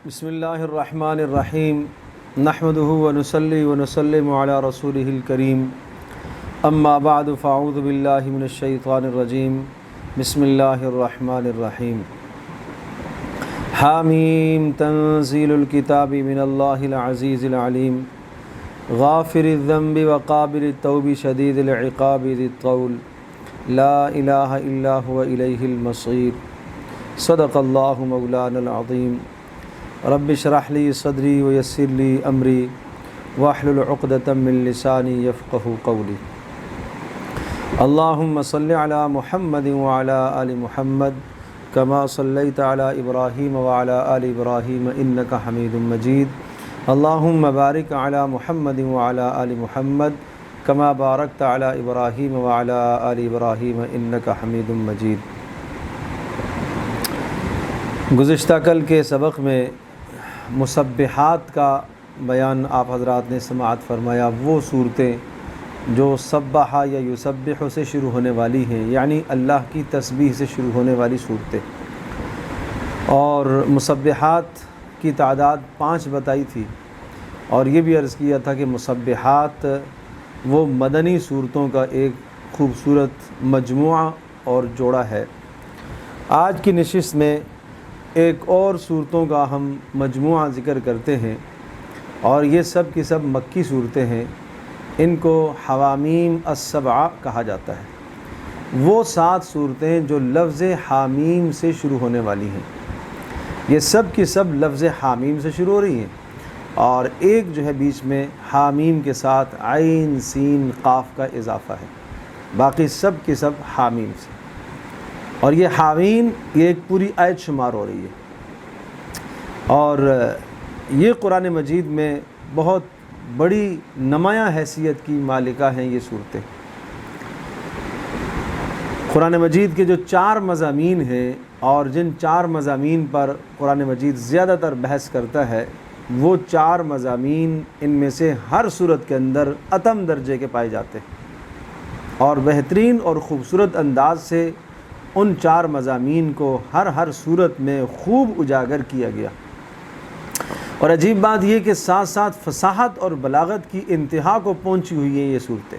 بسم اللہ الرحمن الرحیم نحمده ونصلی ونسلم علی رسولہ الکریم اما بعد فاعوذ باللہ من الشیطان الرجیم بسم اللہ الرحمن الرحیم حامیم تنزیل الکتاب من اللہ العزیز العلیم غافر الذنب وقابل التوب شدید العقاب ذی الطول لا الہ الا هو الیہ المصیر صدق اللہ مولانا العظیم رب اشرح لی صدری ویسر لی امری واحلل عقدۃ من لسانی یفقهوا قولی اللہم صل علی محمد وعلی آل محمد کما صلیت علی ابراہیم وعلی آل ابراہیم انک حمید مجید اللہم بارک علی محمد وعلی آل محمد کما بارکت علی ابراہیم وعلی آل ابراہیم انک حمید مجید۔ گزشتہ کل کے سبق میں مسبحات کا بیان آپ حضرات نے سماعت فرمایا، وہ صورتیں جو سبح یا یسبح سے شروع ہونے والی ہیں، یعنی اللہ کی تسبیح سے شروع ہونے والی صورتیں، اور مسبحات کی تعداد 5 بتائی تھی، اور یہ بھی عرض کیا تھا کہ مسبحات وہ مدنی صورتوں کا ایک خوبصورت مجموعہ اور جوڑا ہے۔ آج کی نشست میں ایک اور صورتوں کا ہم مجموعہ ذکر کرتے ہیں، اور یہ سب کی سب مکی صورتیں ہیں۔ ان کو حوامیم السبعہ کہا جاتا ہے، وہ 7 صورتیں جو لفظ حامیم سے شروع ہونے والی ہیں۔ یہ سب کی سب لفظ حامیم سے شروع ہو رہی ہیں، اور ایک جو ہے بیچ میں حامیم کے ساتھ عین سین قاف کا اضافہ ہے، باقی سب کی سب حامیم سے۔ اور یہ حامیم یہ ایک پوری آیت شمار ہو رہی ہے، اور یہ قرآن مجید میں بہت بڑی نمایاں حیثیت کی مالکہ ہیں یہ صورتیں۔ قرآن مجید کے جو 4 مضامین ہیں، اور جن 4 مضامین پر قرآن مجید زیادہ تر بحث کرتا ہے، وہ 4 مضامین ان میں سے ہر صورت کے اندر اتم درجے کے پائے جاتے ہیں، اور بہترین اور خوبصورت انداز سے ان 4 مضامین کو ہر صورت میں خوب اجاگر کیا گیا۔ اور عجیب بات یہ کہ ساتھ ساتھ فصاحت اور بلاغت کی انتہا کو پہنچی ہوئی ہیں یہ صورتیں،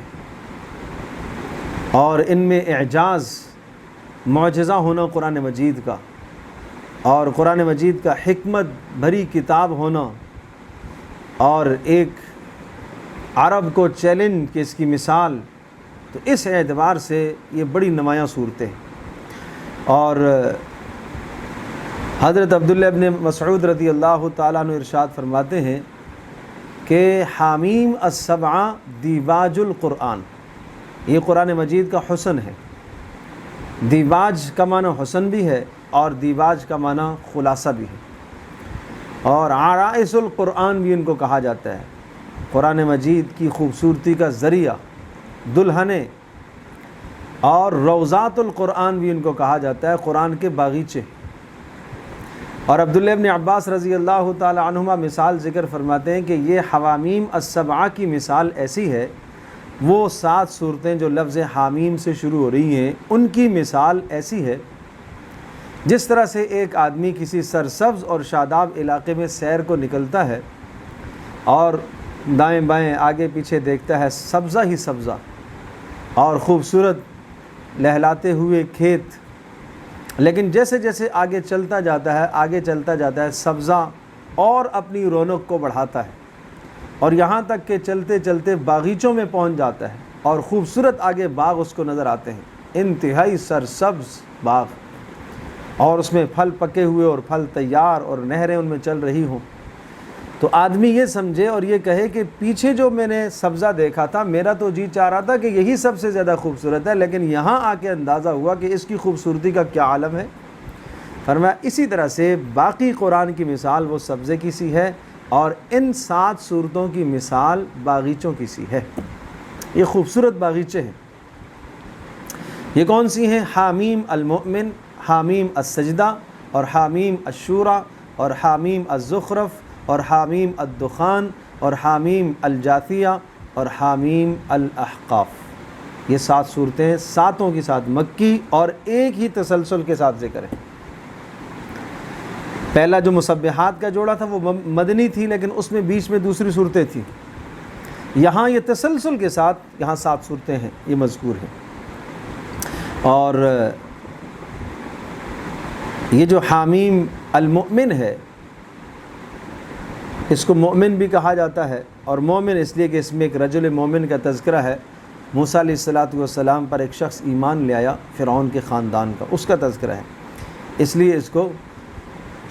اور ان میں اعجاز معجزہ ہونا قرآن مجید کا، اور قرآن مجید کا حکمت بھری کتاب ہونا، اور ایک عرب کو چیلنج کہ اس کی مثال، تو اس اعتبار سے یہ بڑی نمایاں صورتیں ہیں۔ اور حضرت عبداللہ ابن مسعود رضی اللہ تعالیٰ عنہ ارشاد فرماتے ہیں کہ حامیم السبعہ دیواج القرآن، یہ قرآن مجید کا حسن ہے۔ دیواج کا معنی حسن بھی ہے، اور دیواج کا معنی خلاصہ بھی ہے، اور عرائس القرآن بھی ان کو کہا جاتا ہے، قرآن مجید کی خوبصورتی کا ذریعہ، دلہنے، اور روضات القرآن بھی ان کو کہا جاتا ہے، قرآن کے باغیچے۔ اور عبداللہ ابن عباس رضی اللہ تعالی عنہما مثال ذکر فرماتے ہیں کہ یہ حوامیم السبعہ کی مثال ایسی ہے، وہ 7 صورتیں جو لفظ حامیم سے شروع ہو رہی ہیں، ان کی مثال ایسی ہے جس طرح سے ایک آدمی کسی سرسبز اور شاداب علاقے میں سیر کو نکلتا ہے، اور دائیں بائیں آگے پیچھے دیکھتا ہے سبزہ ہی سبزہ، اور خوبصورت لہلاتے ہوئے کھیت، لیکن جیسے جیسے آگے چلتا جاتا ہے سبزہ اور اپنی رونق کو بڑھاتا ہے، اور یہاں تک کہ چلتے چلتے باغیچوں میں پہنچ جاتا ہے، اور خوبصورت آگے باغ اس کو نظر آتے ہیں، انتہائی سرسبز باغ، اور اس میں پھل پکے ہوئے اور پھل تیار، اور نہریں ان میں چل رہی ہوں۔ تو آدمی یہ سمجھے اور یہ کہے کہ پیچھے جو میں نے سبزہ دیکھا تھا، میرا تو جی چاہ رہا تھا کہ یہی سب سے زیادہ خوبصورت ہے، لیکن یہاں آ کے اندازہ ہوا کہ اس کی خوبصورتی کا کیا عالم ہے۔ فرمایا اسی طرح سے باقی قرآن کی مثال وہ سبزے کی سی ہے، اور ان 7 صورتوں کی مثال باغیچوں کی سی ہے۔ یہ خوبصورت باغیچے ہیں۔ یہ کون سی ہیں؟ حامیم المؤمن، حامیم السجدہ، اور حامیم الشورى، اور حامیم الزخرف، اور حامیم الدخان، اور حامیم الجاثیہ، اور حامیم الاحقاف۔ یہ 7 صورتیں 7 کی ساتھ مکی اور ایک ہی تسلسل کے ساتھ ذکر ہیں۔ پہلا جو مسبحات کا جوڑا تھا وہ مدنی تھی، لیکن اس میں بیچ میں دوسری صورتیں تھیں. یہاں یہ تسلسل کے ساتھ یہاں 7 صورتیں ہیں، یہ مذکور ہیں. اور یہ جو حامیم المؤمن ہے، اس کو مومن بھی کہا جاتا ہے، اور مومن اس لیے کہ اس میں ایک رجل مومن کا تذکرہ ہے. موسیٰ علیہ السلام پر ایک شخص ایمان لے آیا فرعون کے خاندان کا، اس کا تذکرہ ہے، اس لیے اس کو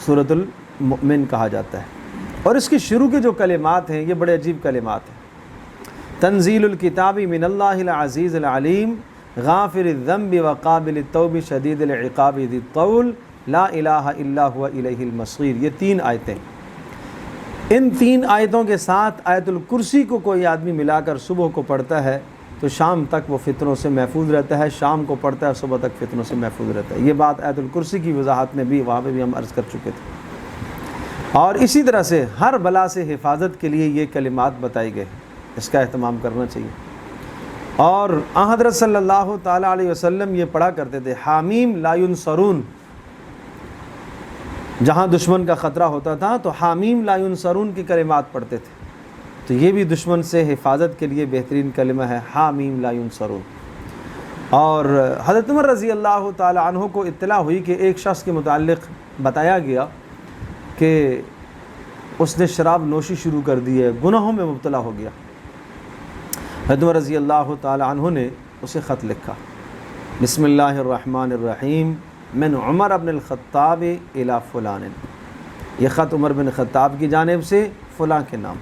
سورۃ المؤمن کہا جاتا ہے. اور اس کے شروع کے جو کلمات ہیں یہ بڑے عجیب کلمات ہیں. تنزیل الکتاب من اللہ العزیز العلیم غافر الذنب وقابل التوب شدید العقاب ذی الطول لا الہ الا هو الیہ المصیر. یہ 3 آیتیں. ان 3 آیتوں کے ساتھ آیت الکرسی کو کوئی آدمی ملا کر صبح کو پڑھتا ہے تو شام تک وہ فتنوں سے محفوظ رہتا ہے، شام کو پڑھتا ہے صبح تک فتنوں سے محفوظ رہتا ہے. یہ بات آیت الکرسی کی وضاحت میں بھی وہاں پہ بھی ہم عرض کر چکے تھے. اور اسی طرح سے ہر بلا سے حفاظت کے لیے یہ کلمات بتائی گئے ہیں، اس کا اہتمام کرنا چاہیے. اور حضرت صلی اللہ تعالیٰ علیہ وسلم یہ پڑھا کرتے تھے حامیم لا ینصرون. جہاں دشمن کا خطرہ ہوتا تھا تو حامیم لا ینصرون کی کلمات پڑھتے تھے. تو یہ بھی دشمن سے حفاظت کے لیے بہترین کلمہ ہے، حامیم لا ینصرون. اور حضرت عمر رضی اللہ تعالیٰ عنہ کو اطلاع ہوئی کہ ایک شخص کے متعلق بتایا گیا کہ اس نے شراب نوشی شروع کر دی ہے، گناہوں میں مبتلا ہو گیا. حضرت عمر رضی اللہ تعالیٰ عنہ نے اسے خط لکھا، بسم اللہ الرحمن الرحیم من عمر بن الخطاب الی فلان. یہ خط عمر بن خطاب کی جانب سے فلاں کے نام.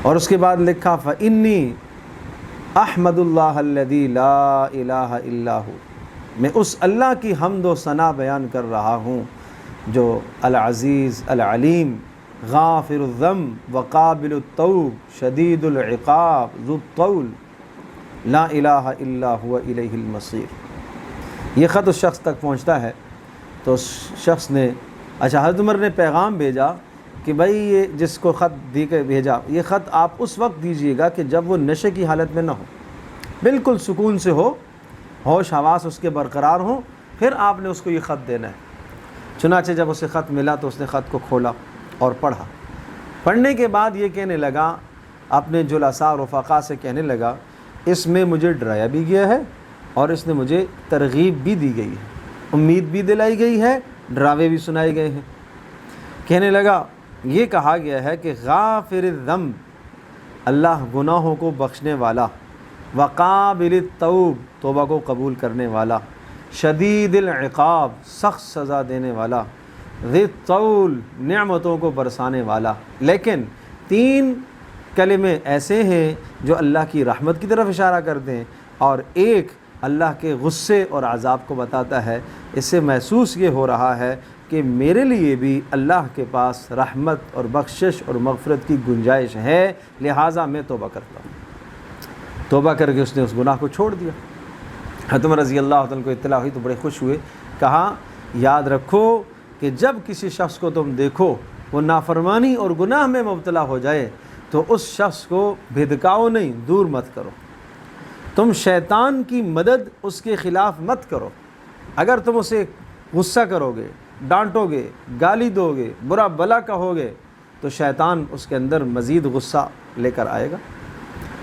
اور اس کے بعد لکھا فإنی احمد اللہ الذی لا الہ الا ہو. میں اس اللہ کی حمد و ثنا بیان کر رہا ہوں جو العزیز العلیم غافر الذنب وقابل التوب شدید العقاب ذو الطول لا الہ الا هو الیہ المصیر. یہ خط اس شخص تک پہنچتا ہے تو اس شخص نے حضرت عمر نے پیغام بھیجا کہ بھائی یہ جس کو خط دی کے بھیجا، یہ خط آپ اس وقت دیجئے گا کہ جب وہ نشے کی حالت میں نہ ہو، بالکل سکون سے ہو، ہوش حواس اس کے برقرار ہوں، پھر آپ نے اس کو یہ خط دینا ہے. چنانچہ جب اسے خط ملا تو اس نے خط کو کھولا اور پڑھا. پڑھنے کے بعد یہ کہنے لگا، اپنے جلساء رفقا سے کہنے لگا، اس میں مجھے ڈرایا بھی گیا ہے اور اس نے مجھے ترغیب بھی دی گئی ہے، امید بھی دلائی گئی ہے، ڈراوے بھی سنائے گئے ہیں. کہنے لگا یہ کہا گیا ہے کہ غافر الذنب، اللہ گناہوں کو بخشنے والا، وقابل التوب، توبہ کو قبول کرنے والا، شدید العقاب، سخت سزا دینے والا، ذی الطول، نعمتوں کو برسانے والا. لیکن 3 کلمے ایسے ہیں جو اللہ کی رحمت کی طرف اشارہ کرتے ہیں، اور ایک اللہ کے غصے اور عذاب کو بتاتا ہے. اس سے محسوس یہ ہو رہا ہے کہ میرے لیے بھی اللہ کے پاس رحمت اور بخشش اور مغفرت کی گنجائش ہے، لہٰذا میں توبہ کرتا ہوں. توبہ کر کے اس نے اس گناہ کو چھوڑ دیا. حضرت عمر رضی اللہ عنہ کو اطلاع ہوئی تو بڑے خوش ہوئے. کہا یاد رکھو کہ جب کسی شخص کو تم دیکھو وہ نافرمانی اور گناہ میں مبتلا ہو جائے تو اس شخص کو بھدکاؤ نہیں، دور مت کرو. تم شیطان کی مدد اس کے خلاف مت کرو. اگر تم اسے غصہ کرو گے، ڈانٹو گے، گالی دو گے، برا بلا کہو گے تو شیطان اس کے اندر مزید غصہ لے کر آئے گا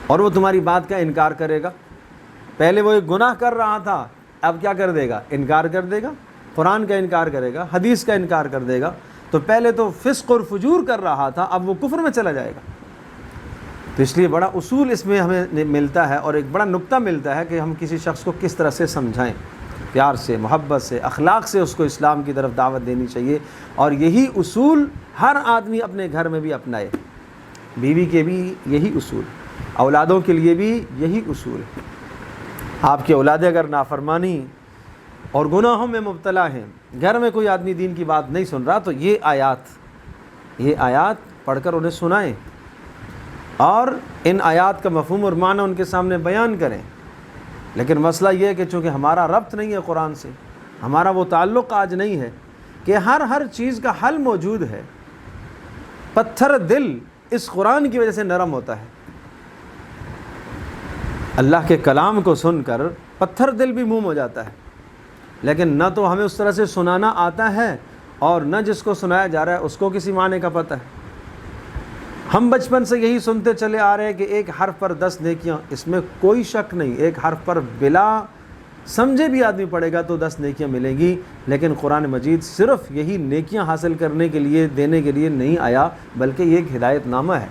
اور وہ تمہاری بات کا انکار کرے گا. پہلے وہ ایک گناہ کر رہا تھا، اب کیا کر دے گا؟ انکار کر دے گا، قرآن کا انکار کرے گا، حدیث کا انکار کر دے گا. تو پہلے تو فسق اور فجور کر رہا تھا، اب وہ کفر میں چلا جائے گا. تو اس لیے بڑا اصول اس میں ہمیں ملتا ہے اور ایک بڑا نقطہ ملتا ہے کہ ہم کسی شخص کو کس طرح سے سمجھائیں، پیار سے، محبت سے، اخلاق سے اس کو اسلام کی طرف دعوت دینی چاہیے. اور یہی اصول ہر آدمی اپنے گھر میں بھی اپنائے. بیوی کے بھی یہی اصول، اولادوں کے لیے بھی یہی اصول. آپ کی اولادیں اگر نافرمانی اور گناہوں میں مبتلا ہیں، گھر میں کوئی آدمی دین کی بات نہیں سن رہا، تو یہ آیات پڑھ کر انہیں سنائیں اور ان آیات کا مفہوم اور معنی ان کے سامنے بیان کریں. لیکن مسئلہ یہ ہے کہ چونکہ ہمارا ربط نہیں ہے قرآن سے، ہمارا وہ تعلق آج نہیں ہے کہ ہر چیز کا حل موجود ہے. پتھر دل اس قرآن کی وجہ سے نرم ہوتا ہے. اللہ کے کلام کو سن کر پتھر دل بھی موم ہو جاتا ہے، لیکن نہ تو ہمیں اس طرح سے سنانا آتا ہے اور نہ جس کو سنایا جا رہا ہے اس کو کسی معنی کا پتہ ہے۔ ہم بچپن سے یہی سنتے چلے آ رہے ہیں کہ ایک حرف پر 10 نیکیاں، اس میں کوئی شک نہیں، ایک حرف پر بلا سمجھے بھی آدمی پڑھے گا تو 10 نیکیاں ملیں گی، لیکن قرآن مجید صرف یہی نیکیاں حاصل کرنے کے لیے، دینے کے لیے نہیں آیا، بلکہ یہ ایک ہدایت نامہ ہے۔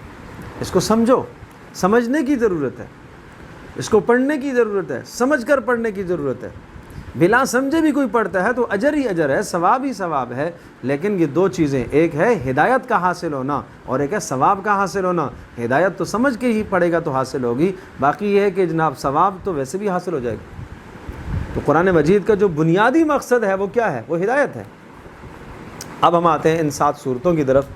اس کو سمجھو، سمجھنے کی ضرورت ہے، اس کو پڑھنے کی ضرورت ہے، سمجھ کر پڑھنے کی ضرورت ہے۔ بلا سمجھے بھی کوئی پڑھتا ہے تو اجر ہی اجر ہے، ثواب ہی ثواب ہے، لیکن یہ دو چیزیں، ایک ہے ہدایت کا حاصل ہونا اور ایک ہے ثواب کا حاصل ہونا۔ ہدایت تو سمجھ کے ہی پڑھے گا تو حاصل ہوگی، باقی یہ ہے کہ جناب ثواب تو ویسے بھی حاصل ہو جائے گا۔ تو قرآن مجید کا جو بنیادی مقصد ہے وہ کیا ہے؟ وہ ہدایت ہے۔ اب ہم آتے ہیں ان 7 صورتوں کی طرف۔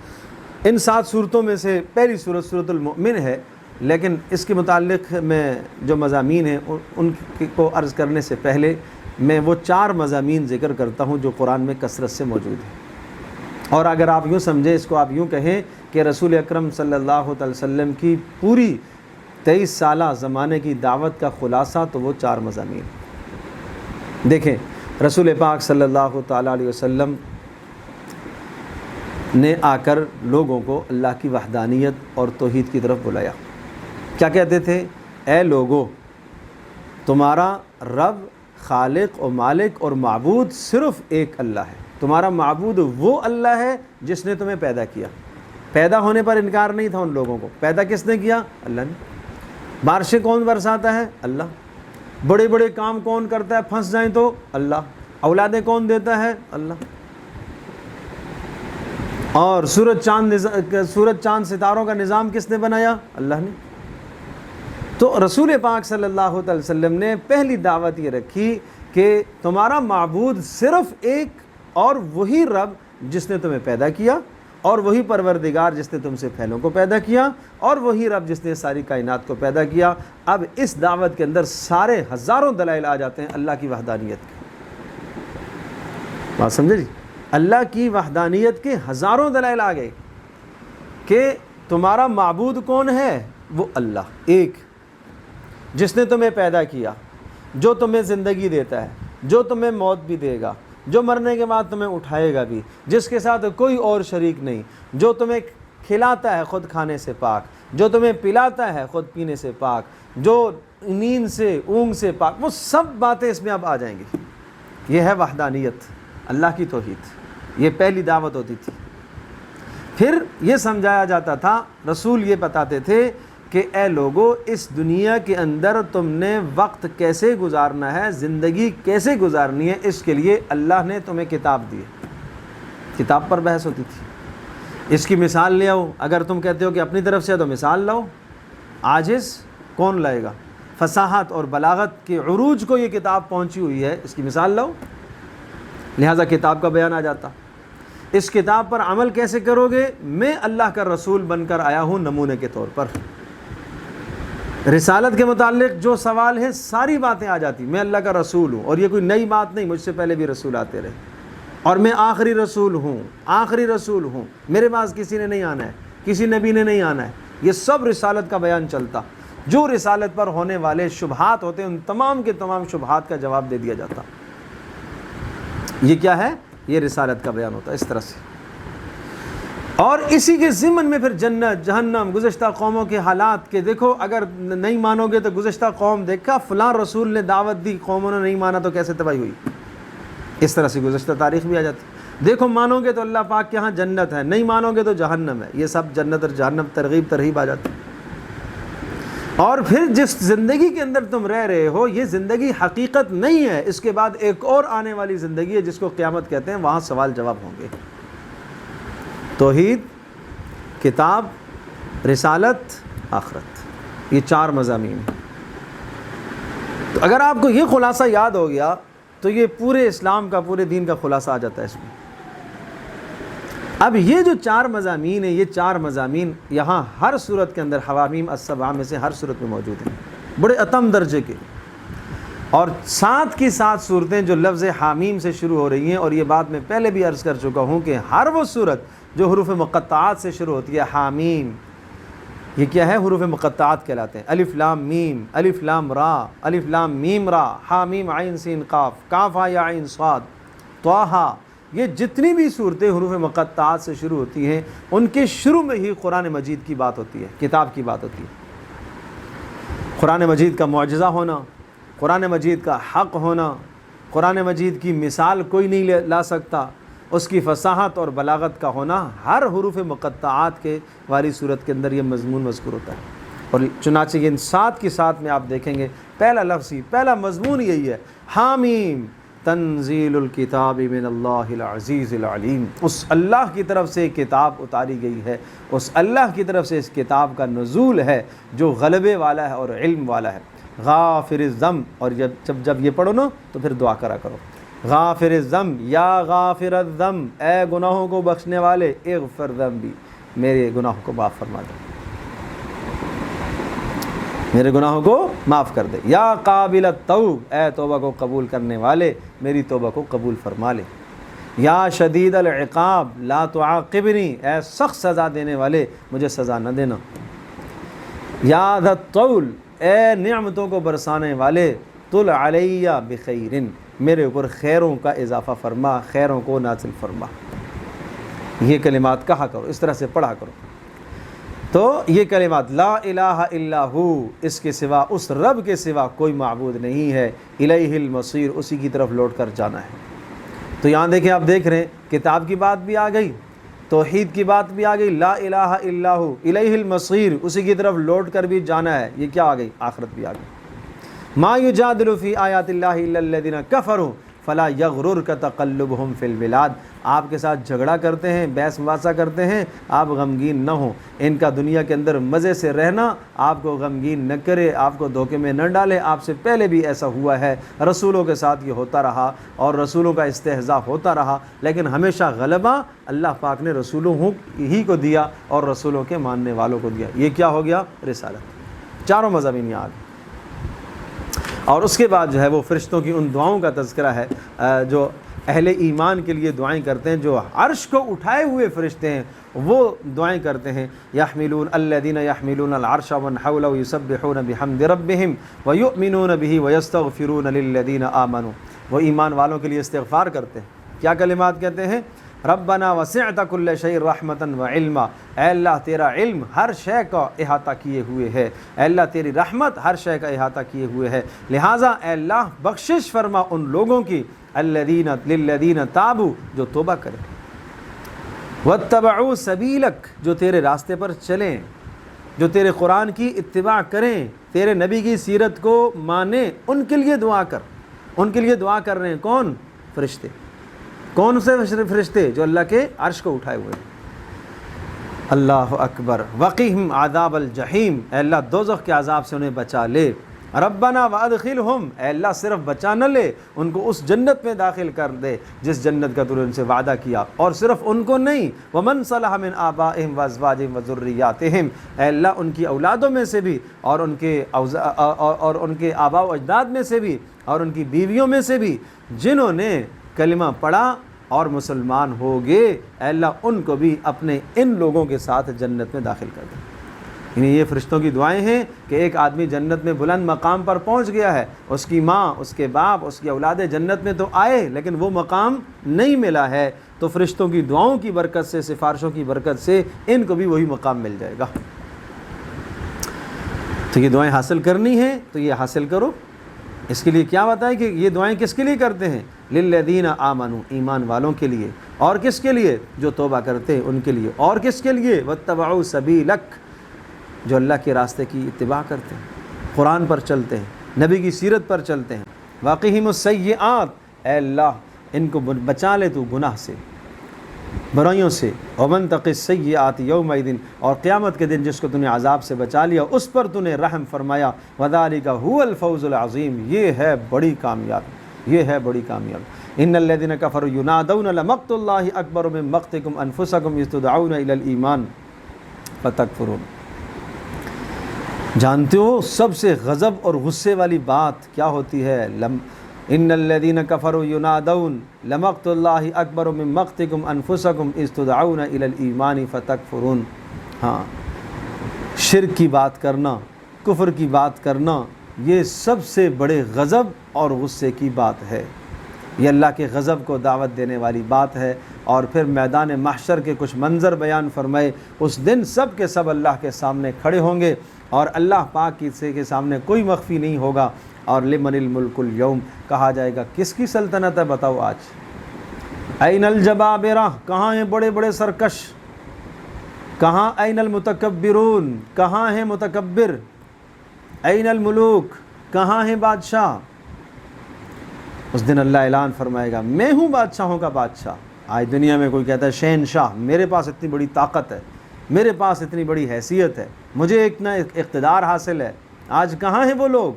ان 7 صورتوں میں سے پہلی صورت سورۃ المؤمن ہے، لیکن اس کے متعلق میں جو مضامین ہیں ان کو عرض کرنے سے پہلے میں وہ 4 مضامین ذکر کرتا ہوں جو قرآن میں کثرت سے موجود ہیں۔ اور اگر آپ یوں سمجھیں، اس کو آپ یوں کہیں کہ رسول اکرم صلی اللہ علیہ وسلم کی پوری 23 سالہ زمانے کی دعوت کا خلاصہ تو وہ 4 مضامین۔ دیکھیں، رسول پاک صلی اللہ تعالیٰ علیہ وسلم نے آ کر لوگوں کو اللہ کی وحدانیت اور توحید کی طرف بلایا۔ کیا کہتے تھے؟ اے لوگو، تمہارا رب، خالق و مالک اور معبود صرف ایک اللہ ہے۔ تمہارا معبود وہ اللہ ہے جس نے تمہیں پیدا کیا۔ پیدا ہونے پر انکار نہیں تھا ان لوگوں کو۔ پیدا کس نے کیا؟ اللہ نے۔ بارشیں کون برساتا ہے؟ اللہ۔ بڑے بڑے کام کون کرتا ہے، پھنس جائیں تو؟ اللہ۔ اولادیں کون دیتا ہے؟ اللہ۔ اور سورج چاند ستاروں کا نظام کس نے بنایا؟ اللہ نے۔ تو رسول پاک صلی اللہ علیہ وسلم نے پہلی دعوت یہ رکھی کہ تمہارا معبود صرف ایک، اور وہی رب جس نے تمہیں پیدا کیا، اور وہی پروردگار جس نے تم سے پہلوں کو پیدا کیا، اور وہی رب جس نے ساری کائنات کو پیدا کیا۔ اب اس دعوت کے اندر سارے ہزاروں دلائل آ جاتے ہیں اللہ کی وحدانیت کے۔ بات سمجھے جی؟ اللہ کی وحدانیت کے ہزاروں دلائل آ گئے کہ تمہارا معبود کون ہے؟ وہ اللہ ایک، جس نے تمہیں پیدا کیا، جو تمہیں زندگی دیتا ہے، جو تمہیں موت بھی دے گا، جو مرنے کے بعد تمہیں اٹھائے گا بھی، جس کے ساتھ کوئی اور شریک نہیں، جو تمہیں کھلاتا ہے خود کھانے سے پاک، جو تمہیں پلاتا ہے خود پینے سے پاک، جو نیند سے اونگ سے پاک، وہ سب باتیں اس میں اب آ جائیں گی۔ یہ ہے وحدانیت، اللہ کی توحید۔ یہ پہلی دعوت ہوتی تھی۔ پھر یہ سمجھایا جاتا تھا، رسول یہ بتاتے تھے کہ اے لوگو، اس دنیا کے اندر تم نے وقت کیسے گزارنا ہے، زندگی کیسے گزارنی ہے، اس کے لیے اللہ نے تمہیں کتاب دی ہے۔ کتاب پر بحث ہوتی تھی۔ اس کی مثال لے آؤ۔ اگر تم کہتے ہو کہ اپنی طرف سے تو مثال لاؤ، عاجز کون لائے گا؟ فصاحت اور بلاغت کے عروج کو یہ کتاب پہنچی ہوئی ہے، اس کی مثال لاؤ۔ لہٰذا کتاب کا بیان آ جاتا۔ اس کتاب پر عمل کیسے کرو گے؟ میں اللہ کا رسول بن کر آیا ہوں نمونے کے طور پر۔ رسالت کے متعلق جو سوال ہے ساری باتیں آ جاتی، میں اللہ کا رسول ہوں، اور یہ کوئی نئی بات نہیں، مجھ سے پہلے بھی رسول آتے رہے، اور میں آخری رسول ہوں، آخری رسول ہوں، میرے پاس کسی نے نہیں آنا ہے، کسی نبی نے نہیں آنا ہے۔ یہ سب رسالت کا بیان چلتا۔ جو رسالت پر ہونے والے شبہات ہوتے ہیں ان تمام کے تمام شبہات کا جواب دے دیا جاتا۔ یہ کیا ہے؟ یہ رسالت کا بیان ہوتا ہے اس طرح سے۔ اور اسی کے ضمن میں پھر جنت، جہنم، گزشتہ قوموں کے حالات کے دیکھو، اگر نہیں مانو گے تو گزشتہ قوم دیکھا فلاں رسول نے دعوت دی، قوموں نے نہیں مانا تو کیسے تباہی ہوئی، اس طرح سے گزشتہ تاریخ بھی آ جاتی۔ دیکھو مانو گے تو اللہ پاک کے ہاں جنت ہے، نہیں مانو گے تو جہنم ہے، یہ سب جنت اور جہنم ترغیب ترہیب آ جاتی۔ اور پھر جس زندگی کے اندر تم رہ رہے ہو یہ زندگی حقیقت نہیں ہے، اس کے بعد ایک اور آنے والی زندگی ہے جس کو قیامت کہتے ہیں، وہاں سوال جواب ہوں گے۔ توحید، کتاب، رسالت، آخرت، یہ 4 مضامین۔ تو اگر آپ کو یہ خلاصہ یاد ہو گیا تو یہ پورے اسلام کا، پورے دین کا خلاصہ آ جاتا ہے اس میں۔ اب یہ جو 4 مضامین ہیں، یہ 4 مضامین یہاں ہر صورت کے اندر، حوامیم السبعہ میں سے ہر صورت میں موجود ہیں، بڑے اتم درجے کے۔ اور 7 کی 7 صورتیں جو لفظ حامیم سے شروع ہو رہی ہیں، اور یہ بات میں پہلے بھی عرض کر چکا ہوں کہ ہر وہ صورت جو حروف مقطعات سے شروع ہوتی ہے، حامیم، یہ کیا ہے؟ حروف مقطعات کہلاتے ہیں۔ الف لام میم، الف لام را، الف لام میم را، حامیم عین سین قاف، کاف ہا یا عین صاد، طٰہٰ، یہ جتنی بھی صورتیں حروف مقطعات سے شروع ہوتی ہیں ان کے شروع میں ہی قرآن مجید کی بات ہوتی ہے، کتاب کی بات ہوتی ہے۔ قرآن مجید کا معجزہ ہونا، قرآن مجید کا حق ہونا، قرآن مجید کی مثال کوئی نہیں لا سکتا، اس کی فصاحت اور بلاغت کا ہونا، ہر حروف مقطعات کے والی صورت کے اندر یہ مضمون مذکور ہوتا ہے۔ اور چنانچہ ان ساتھ کی ساتھ میں آپ دیکھیں گے پہلا لفظ ہی، پہلا مضمون یہی ہے، حامیم تنزیل الکتاب من اللہ العزیز العلیم۔ اس اللہ کی طرف سے کتاب اتاری گئی ہے، اس اللہ کی طرف سے اس کتاب کا نزول ہے جو غلبے والا ہے اور علم والا ہے۔ غافر الذنب، اور جب یہ پڑھو نا تو پھر دعا کرا کرو، غافر الذنب یا غافر الذنب، اے گناہوں کو بخشنے والے، اغفر ذنبی، میرے گناہوں کو معاف فرما دے، میرے گناہوں کو معاف کر دے۔ یا قابل التوب، اے توبہ کو قبول کرنے والے، میری توبہ کو قبول فرما لے۔ یا شدید العقاب لا تعاقبنی، اے سخت سزا دینے والے مجھے سزا نہ دینا۔ یا ذا الطول، اے نعمتوں کو برسانے والے، طل علیہ بخیر، میرے اوپر خیروں کا اضافہ فرما، خیروں کو نازل فرما۔ یہ کلمات کہا کرو، اس طرح سے پڑھا کرو۔ تو یہ کلمات لا الہ الا ہو، اس کے سوا، اس رب کے سوا کوئی معبود نہیں ہے، الیہ المصیر، اسی کی طرف لوٹ کر جانا ہے۔ تو یہاں دیکھیں، آپ دیکھ رہے ہیں کتاب کی بات بھی آ گئی، توحید کی بات بھی آ گئی، لا الہ الا ہو الیہ المصیر، اسی کی طرف لوٹ کر بھی جانا ہے، یہ کیا آ گئی؟ آخرت بھی آ گئی۔ ما یجادل فی آیات اللہ الا الذین کفروا فلا یغررک تقلبہم فی البلاد، آپ کے ساتھ جھگڑا کرتے ہیں، بحث مباحثہ کرتے ہیں، آپ غمگین نہ ہوں، ان کا دنیا کے اندر مزے سے رہنا آپ کو غمگین نہ کرے، آپ کو دھوکے میں نہ ڈالے۔ آپ سے پہلے بھی ایسا ہوا ہے، رسولوں کے ساتھ یہ ہوتا رہا اور رسولوں کا استہزاء ہوتا رہا، لیکن ہمیشہ غلبہ اللہ پاک نے رسولوں ہی کو دیا اور رسولوں کے ماننے والوں کو دیا۔ یہ کیا ہو گیا؟ رسالت۔ چاروں مضامین یہاں آ گئے۔ اور اس کے بعد جو ہے وہ فرشتوں کی ان دعاؤں کا تذکرہ ہے جو اہل ایمان کے لیے دعائیں کرتے ہیں، جو عرش کو اٹھائے ہوئے فرشتے ہیں وہ دعائیں کرتے ہیں۔ یحملون الذین یحملون العرش ومن حولہ یسبحون بحمد ربہم ویؤمنون بہ ویستغفرون للذین آمنوا، وہ ایمان والوں کے لیے استغفار کرتے ہیں۔ کیا کلمات کہتے ہیں؟ ربنا وسعت کل شیء رحمتا وعلما، اے اللہ تیرا علم ہر شے کا احاطہ کیے ہوئے ہے، اے اللہ تیری رحمت ہر شے کا احاطہ کیے ہوئے ہے، لہٰذا اے اللہ بخشش فرما ان لوگوں کی، للذین تابوا، جو توبہ کریں، واتبعوا سبیلک، جو تیرے راستے پر چلیں، جو تیرے قرآن کی اتباع کریں، تیرے نبی کی سیرت کو مانیں، ان کے لیے دعا کر۔ ان کے لیے دعا کر رہے ہیں کون؟ فرشتے۔ کون سے فرشتے؟ جو اللہ کے عرش کو اٹھائے ہوئے ہیں۔ اللہ اکبر۔ وقہم عذاب الجحیم، اے اللہ دوزخ کے عذاب سے انہیں بچا لے۔ ربنا وادخلہم، اے اللہ صرف بچا نہ لے، ان کو اس جنت میں داخل کر دے جس جنت کا تو نے ان سے وعدہ کیا، اور صرف ان کو نہیں، ومن صلح من آبائہم وازواجہم وذریاتہم، اے اللہ ان کی اولادوں میں سے بھی اور ان کے آباء و اجداد میں سے بھی اور ان کی بیویوں میں سے بھی جنہوں نے کلمہ پڑھا اور مسلمان ہو گئے، اے اللہ ان کو بھی اپنے ان لوگوں کے ساتھ جنت میں داخل کر دے۔ یعنی یہ فرشتوں کی دعائیں ہیں کہ ایک آدمی جنت میں بلند مقام پر پہنچ گیا ہے، اس کی ماں، اس کے باپ، اس کی اولادیں جنت میں تو آئے لیکن وہ مقام نہیں ملا ہے، تو فرشتوں کی دعاؤں کی برکت سے، سفارشوں کی برکت سے ان کو بھی وہی مقام مل جائے گا۔ تو یہ دعائیں حاصل کرنی ہیں تو یہ حاصل کرو۔ اس کے لیے کیا بتائیں کہ یہ دعائیں کس کے لیے کرتے ہیں؟ للذین آمنوا، ایمان والوں کے لیے، اور کس کے لیے؟ جو توبہ کرتے ہیں ان کے لیے، اور کس کے لیے؟ واتبعوا سبیلک، جو اللہ کے راستے کی اتباع کرتے ہیں، قرآن پر چلتے ہیں، نبی کی سیرت پر چلتے ہیں۔ وقہم السیئات، اے اللہ ان کو بچا لے تو گناہ سے، برائیوں سے۔ ومن تق السیئات یومئذ، اور قیامت کے دن جس کو تو نے عذاب سے بچا لیا اس پر تو نے رحم فرمایا۔ وذالک هو الفوز العظیم، یہ ہے بڑی کامیابی، یہ ہے بڑی کامیابی۔ ان الذین کفروا ینادون لمقت اللہ اکبر من مقتکم انفسکم اذ تدعون الی الایمان فتکفرون۔ جانتے ہو سب سے غضب اور غصے والی بات کیا ہوتی ہے؟ ان الذین کفروا ینادون لمقت اللہ اکبر من مقتکم انفسکم اذ تدعون الی الایمان فتکفرون۔ ہاں، شرک کی بات کرنا، کفر کی بات کرنا، یہ سب سے بڑے غضب اور غصے کی بات ہے۔ یہ اللہ کے غضب کو دعوت دینے والی بات ہے۔ اور پھر میدان محشر کے کچھ منظر بیان فرمائے۔ اس دن سب کے سب اللہ کے سامنے کھڑے ہوں گے اور اللہ پاک کے سامنے کوئی مخفی نہیں ہوگا، اور لمن الملک اليوم کہا جائے گا کس کی سلطنت ہے بتاؤ آج؟ این الجبابرہ کہاں ہیں بڑے بڑے سرکش؟ کہاں این المتکبرون کہاں ہیں متکبر؟ این الملوک کہاں ہیں بادشاہ؟ اس دن اللہ اعلان فرمائے گا میں ہوں بادشاہوں کا بادشاہ۔ آج دنیا میں کوئی کہتا ہے شہنشاہ، میرے پاس اتنی بڑی طاقت ہے، میرے پاس اتنی بڑی حیثیت ہے، مجھے اتنا اقتدار حاصل ہے۔ آج کہاں ہیں وہ لوگ؟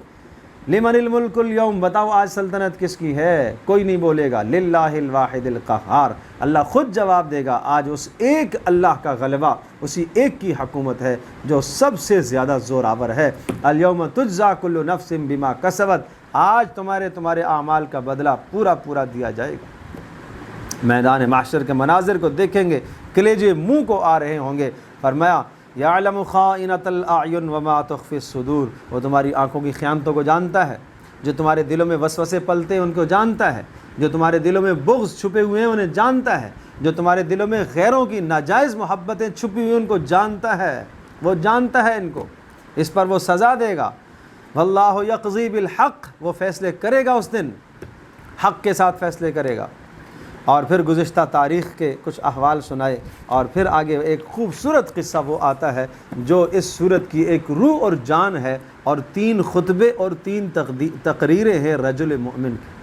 لمن الملک اليوم بتاؤ آج سلطنت کس کی ہے؟ کوئی نہیں بولے گا، للہ الواحد القہار، اللہ خود جواب دے گا آج اس ایک اللہ کا غلبہ، اسی ایک کی حکومت ہے جو سب سے زیادہ زوراور ہے۔ الیوم تجزا کل نفس بما کسبت، آج تمہارے اعمال کا بدلہ پورا دیا جائے گا۔ میدان محشر کے مناظر کو دیکھیں گے، کلیجے منہ کو آ رہے ہوں گے۔ فرمایا یعلم خائنۃ الاعین وما تخفی الصدور، وہ تمہاری آنکھوں کی خیانتوں کو جانتا ہے، جو تمہارے دلوں میں وسوسے پلتے ہیں ان کو جانتا ہے، جو تمہارے دلوں میں بغض چھپے ہوئے ہیں انہیں جانتا ہے، جو تمہارے دلوں میں غیروں کی ناجائز محبتیں چھپی ہوئی ہیں ان کو جانتا ہے، وہ جانتا ہے ان کو، اس پر وہ سزا دے گا۔ واللہ یقضی بالحق، وہ فیصلے کرے گا اس دن، حق کے ساتھ فیصلے کرے گا۔ اور پھر گزشتہ تاریخ کے کچھ احوال سنائے، اور پھر آگے ایک خوبصورت قصہ وہ آتا ہے جو اس صورت کی ایک روح اور جان ہے، اور 3 خطبے اور 3 تقریریں ہیں رجل مومن کی،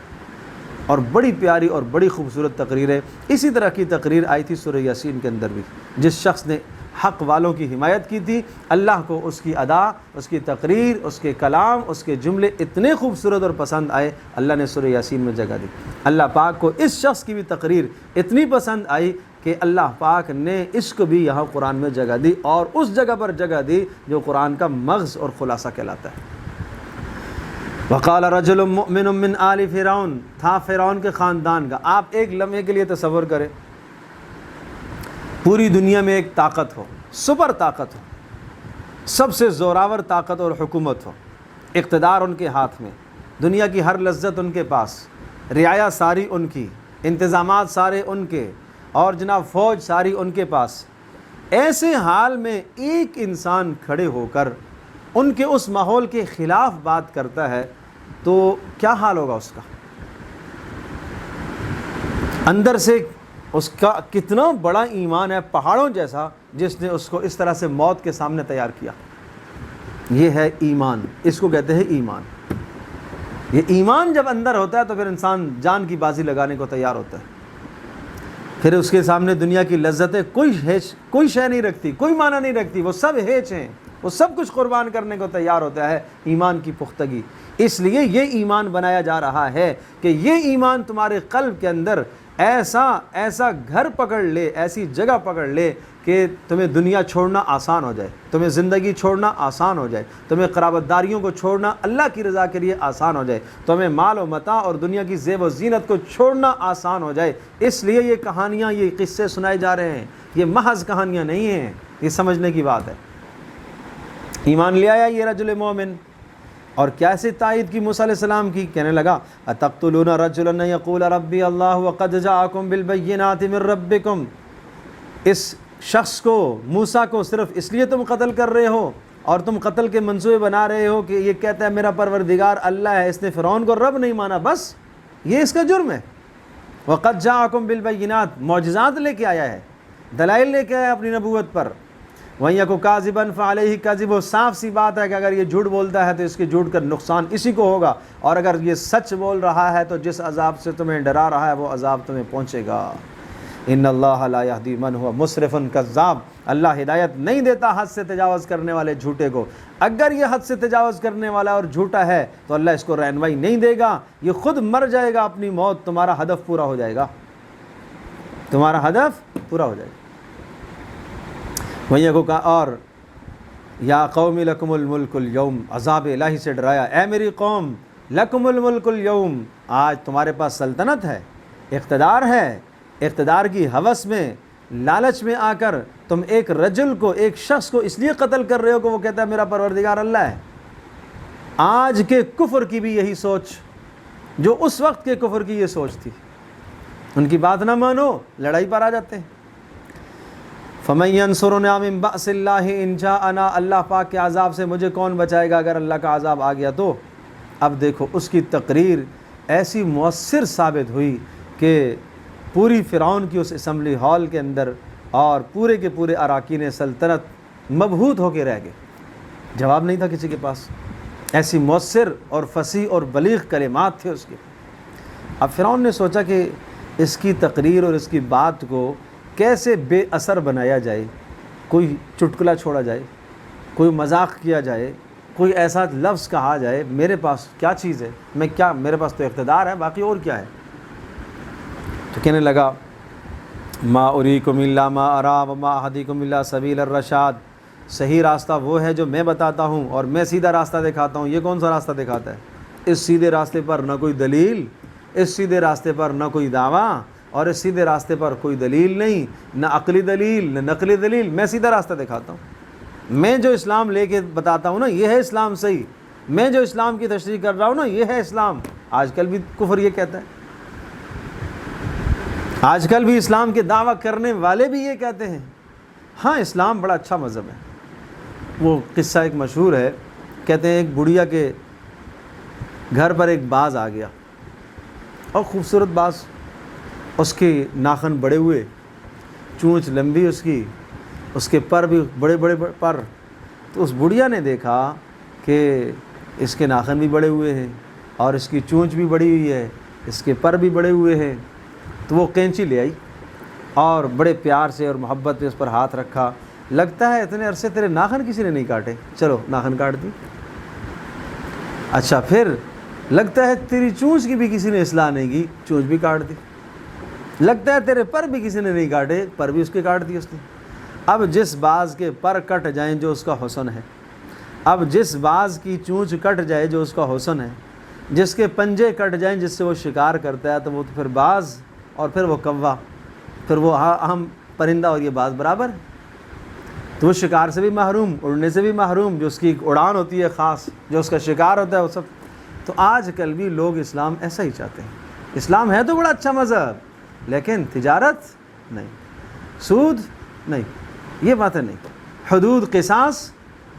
اور بڑی پیاری اور بڑی خوبصورت تقریریں۔ اسی طرح کی تقریر آئی تھی سورہ یاسین کے اندر بھی، جس شخص نے حق والوں کی حمایت کی تھی، اللہ کو اس کی ادا، اس کی تقریر، اس کے کلام، اس کے جملے اتنے خوبصورت اور پسند آئے، اللہ نے سورہ یاسین میں جگہ دی۔ اللہ پاک کو اس شخص کی بھی تقریر اتنی پسند آئی کہ اللہ پاک نے اس کو بھی یہاں قرآن میں جگہ دی، اور اس جگہ پر جگہ دی جو قرآن کا مغز اور خلاصہ کہلاتا ہے۔ وقال رجل مؤمن من آل فرعون، تھا فرعون کے خاندان کا۔ آپ ایک لمحے کے لیے تصور کریں، پوری دنیا میں ایک طاقت ہو، سپر طاقت ہو، سب سے زوراور طاقت اور حکومت ہو، اقتدار ان کے ہاتھ میں، دنیا کی ہر لذت ان کے پاس، رعایا ساری ان کی، انتظامات سارے ان کے، اور جناب فوج ساری ان کے پاس۔ ایسے حال میں ایک انسان کھڑے ہو کر ان کے اس ماحول کے خلاف بات کرتا ہے تو کیا حال ہوگا اس کا؟ اندر سے اس کا کتنا بڑا ایمان ہے، پہاڑوں جیسا، جس نے اس کو اس طرح سے موت کے سامنے تیار کیا۔ یہ ہے ایمان، اس کو کہتے ہیں ایمان۔ یہ ایمان جب اندر ہوتا ہے تو پھر انسان جان کی بازی لگانے کو تیار ہوتا ہے، پھر اس کے سامنے دنیا کی لذتیں کوئی شے نہیں رکھتی، کوئی معنی نہیں رکھتی، وہ سب ہیچ ہیں، وہ سب کچھ قربان کرنے کو تیار ہوتا ہے۔ ایمان کی پختگی، اس لیے یہ ایمان بنایا جا رہا ہے کہ یہ ایمان تمہارے قلب کے اندر ایسا گھر پکڑ لے، ایسی جگہ پکڑ لے کہ تمہیں دنیا چھوڑنا آسان ہو جائے، تمہیں زندگی چھوڑنا آسان ہو جائے، تمہیں قرابت داریوں کو چھوڑنا اللہ کی رضا کے لیے آسان ہو جائے، تمہیں مال و متاع اور دنیا کی زیب و زینت کو چھوڑنا آسان ہو جائے۔ اس لیے یہ کہانیاں، یہ قصے سنائے جا رہے ہیں، یہ محض کہانیاں نہیں ہیں، یہ سمجھنے کی بات ہے۔ ایمان لے آیا یہ رجل مومن، اور کیسے تائید کی موسیٰ علیہ السلام کی، کہنے لگا اتقتلون رجلا یقول ربی اللہ وقد جاءکم بالبینات من ربکم، اس شخص کو، موسیٰ کو صرف اس لیے تم قتل کر رہے ہو اور تم قتل کے منصوبے بنا رہے ہو کہ یہ کہتا ہے میرا پروردگار اللہ ہے، اس نے فرعون کو رب نہیں مانا، بس یہ اس کا جرم ہے۔ وقد جاءکم بالبینات، معجزات لے کے آیا ہے، دلائل لے کے آیا اپنی نبوت پر۔ وَإِن يَكُ كَاذِبًا فَعَلَيْهِ كَذِبُهُ، صاف سی بات ہے کہ اگر یہ جھوٹ بولتا ہے تو اس کے جھوٹ کا نقصان اسی کو ہوگا، اور اگر یہ سچ بول رہا ہے تو جس عذاب سے تمہیں ڈرا رہا ہے وہ عذاب تمہیں پہنچے گا۔ ان اللہ لا يهدي من هو مسرف كذاب، اللہ ہدایت نہیں دیتا حد سے تجاوز کرنے والے جھوٹے کو۔ اگر یہ حد سے تجاوز کرنے والا اور جھوٹا ہے تو اللہ اس کو رہنمائی نہیں دے گا، یہ خود مر جائے گا اپنی موت، تمہارا ہدف پورا ہو جائے گا، تمہارا ہدف پورا ہو جائے گا۔ وہیں کو کہا، اور یا قوم لکم الملک اليوم، عذاب الہی سے ڈرایا، اے میری قوم لکم الملک اليوم، آج تمہارے پاس سلطنت ہے، اقتدار ہے، اقتدار کی ہوس میں، لالچ میں آ کر تم ایک رجل کو، ایک شخص کو اس لیے قتل کر رہے ہو کہ وہ کہتا ہے میرا پروردگار اللہ ہے۔ آج کے کفر کی بھی یہی سوچ، جو اس وقت کے کفر کی یہ سوچ تھی، ان کی بات نہ مانو لڑائی پر آ جاتے ہیں۔ فَمَن يَنصُرُنَا مِن بَأْسِ اللَّهِ إِن جَاءَنَا، اللہ پاک کے عذاب سے مجھے کون بچائے گا اگر اللہ کا عذاب آ گیا تو۔ اب دیکھو اس کی تقریر ایسی مؤثر ثابت ہوئی کہ پوری فرعون کی اس اسمبلی ہال کے اندر اور پورے کے پورے اراکین سلطنت مبہوت ہو کے رہ گئے، جواب نہیں تھا کسی کے پاس، ایسی مؤثر اور فصیح اور بلیغ کلمات تھے اس کے۔ اب فرعون نے سوچا کہ اس کی تقریر اور اس کی بات کو کیسے بے اثر بنایا جائے، کوئی چٹکلا چھوڑا جائے، کوئی مذاق کیا جائے، کوئی ایسا لفظ کہا جائے، میرے پاس کیا چیز ہے، میرے پاس تو اقتدار ہے، باقی اور کیا ہے۔ تو کہنے لگا ما اریکم الا ما ارا وما اهدیکم الا سبیل الرشاد، صحیح راستہ وہ ہے جو میں بتاتا ہوں اور میں سیدھا راستہ دکھاتا ہوں۔ یہ کون سا راستہ دکھاتا ہے؟ اس سیدھے راستے پر نہ کوئی دلیل، اس سیدھے راستے پر نہ کوئی دعویٰ، اور اس سیدھے راستے پر کوئی دلیل نہیں، نہ عقلی دلیل نہ نقلی دلیل، میں سیدھا راستہ دکھاتا ہوں۔ میں جو اسلام لے کے بتاتا ہوں نا یہ ہے اسلام صحیح، میں جو اسلام کی تشریح کر رہا ہوں نا یہ ہے اسلام۔ آج کل بھی کفر یہ کہتا ہے، آج کل بھی اسلام کے دعویٰ کرنے والے بھی یہ کہتے ہیں۔ ہاں اسلام بڑا اچھا مذہب ہے۔ وہ قصہ ایک مشہور ہے، کہتے ہیں ایک بڑھیا کے گھر پر ایک باز آ گیا، اور خوبصورت باز، اس کے ناخن بڑے ہوئے، چونچ لمبی اس کے پر بھی بڑے بڑے پر۔ تو اس بڑھیا نے دیکھا کہ اس کے ناخن بھی بڑے ہوئے ہیں اور اس کی چونچ بھی بڑی ہوئی ہے، اس کے پر بھی بڑے ہوئے ہیں۔ تو وہ کینچی لے آئی اور بڑے پیار سے اور محبت سے اس پر ہاتھ رکھا۔ لگتا ہے اتنے عرصے تیرے ناخن کسی نے نہیں کاٹے، چلو ناخن کاٹ دی۔ اچھا پھر لگتا ہے تیری چونچ کی بھی کسی نے اصلاح نہیں کی، چونچ بھی کاٹ دی۔ لگتا ہے تیرے پر بھی کسی نے نہیں کاٹے، پر بھی اس کے کاٹ دی اس نے۔ اب جس باز کے پر کٹ جائیں جو اس کا حسن ہے، اب جس باز کی چونچ کٹ جائے جو اس کا حسن ہے، جس کے پنجے کٹ جائیں جس سے وہ شکار کرتا ہے، تو وہ تو پھر باز اور پھر وہ کوا، پھر وہ اہم پرندہ اور یہ باز برابر ہے۔ تو وہ شکار سے بھی محروم، اڑنے سے بھی محروم، جو اس کی ایک اڑان ہوتی ہے خاص، جو اس کا شکار ہوتا ہے وہ سب۔ تو آج کل بھی لوگ اسلام ایسا ہی چاہتے ہیں۔ اسلام ہے تو بڑا اچھا مذہب، لیکن تجارت نہیں، سود نہیں، یہ باتیں نہیں، حدود قصاص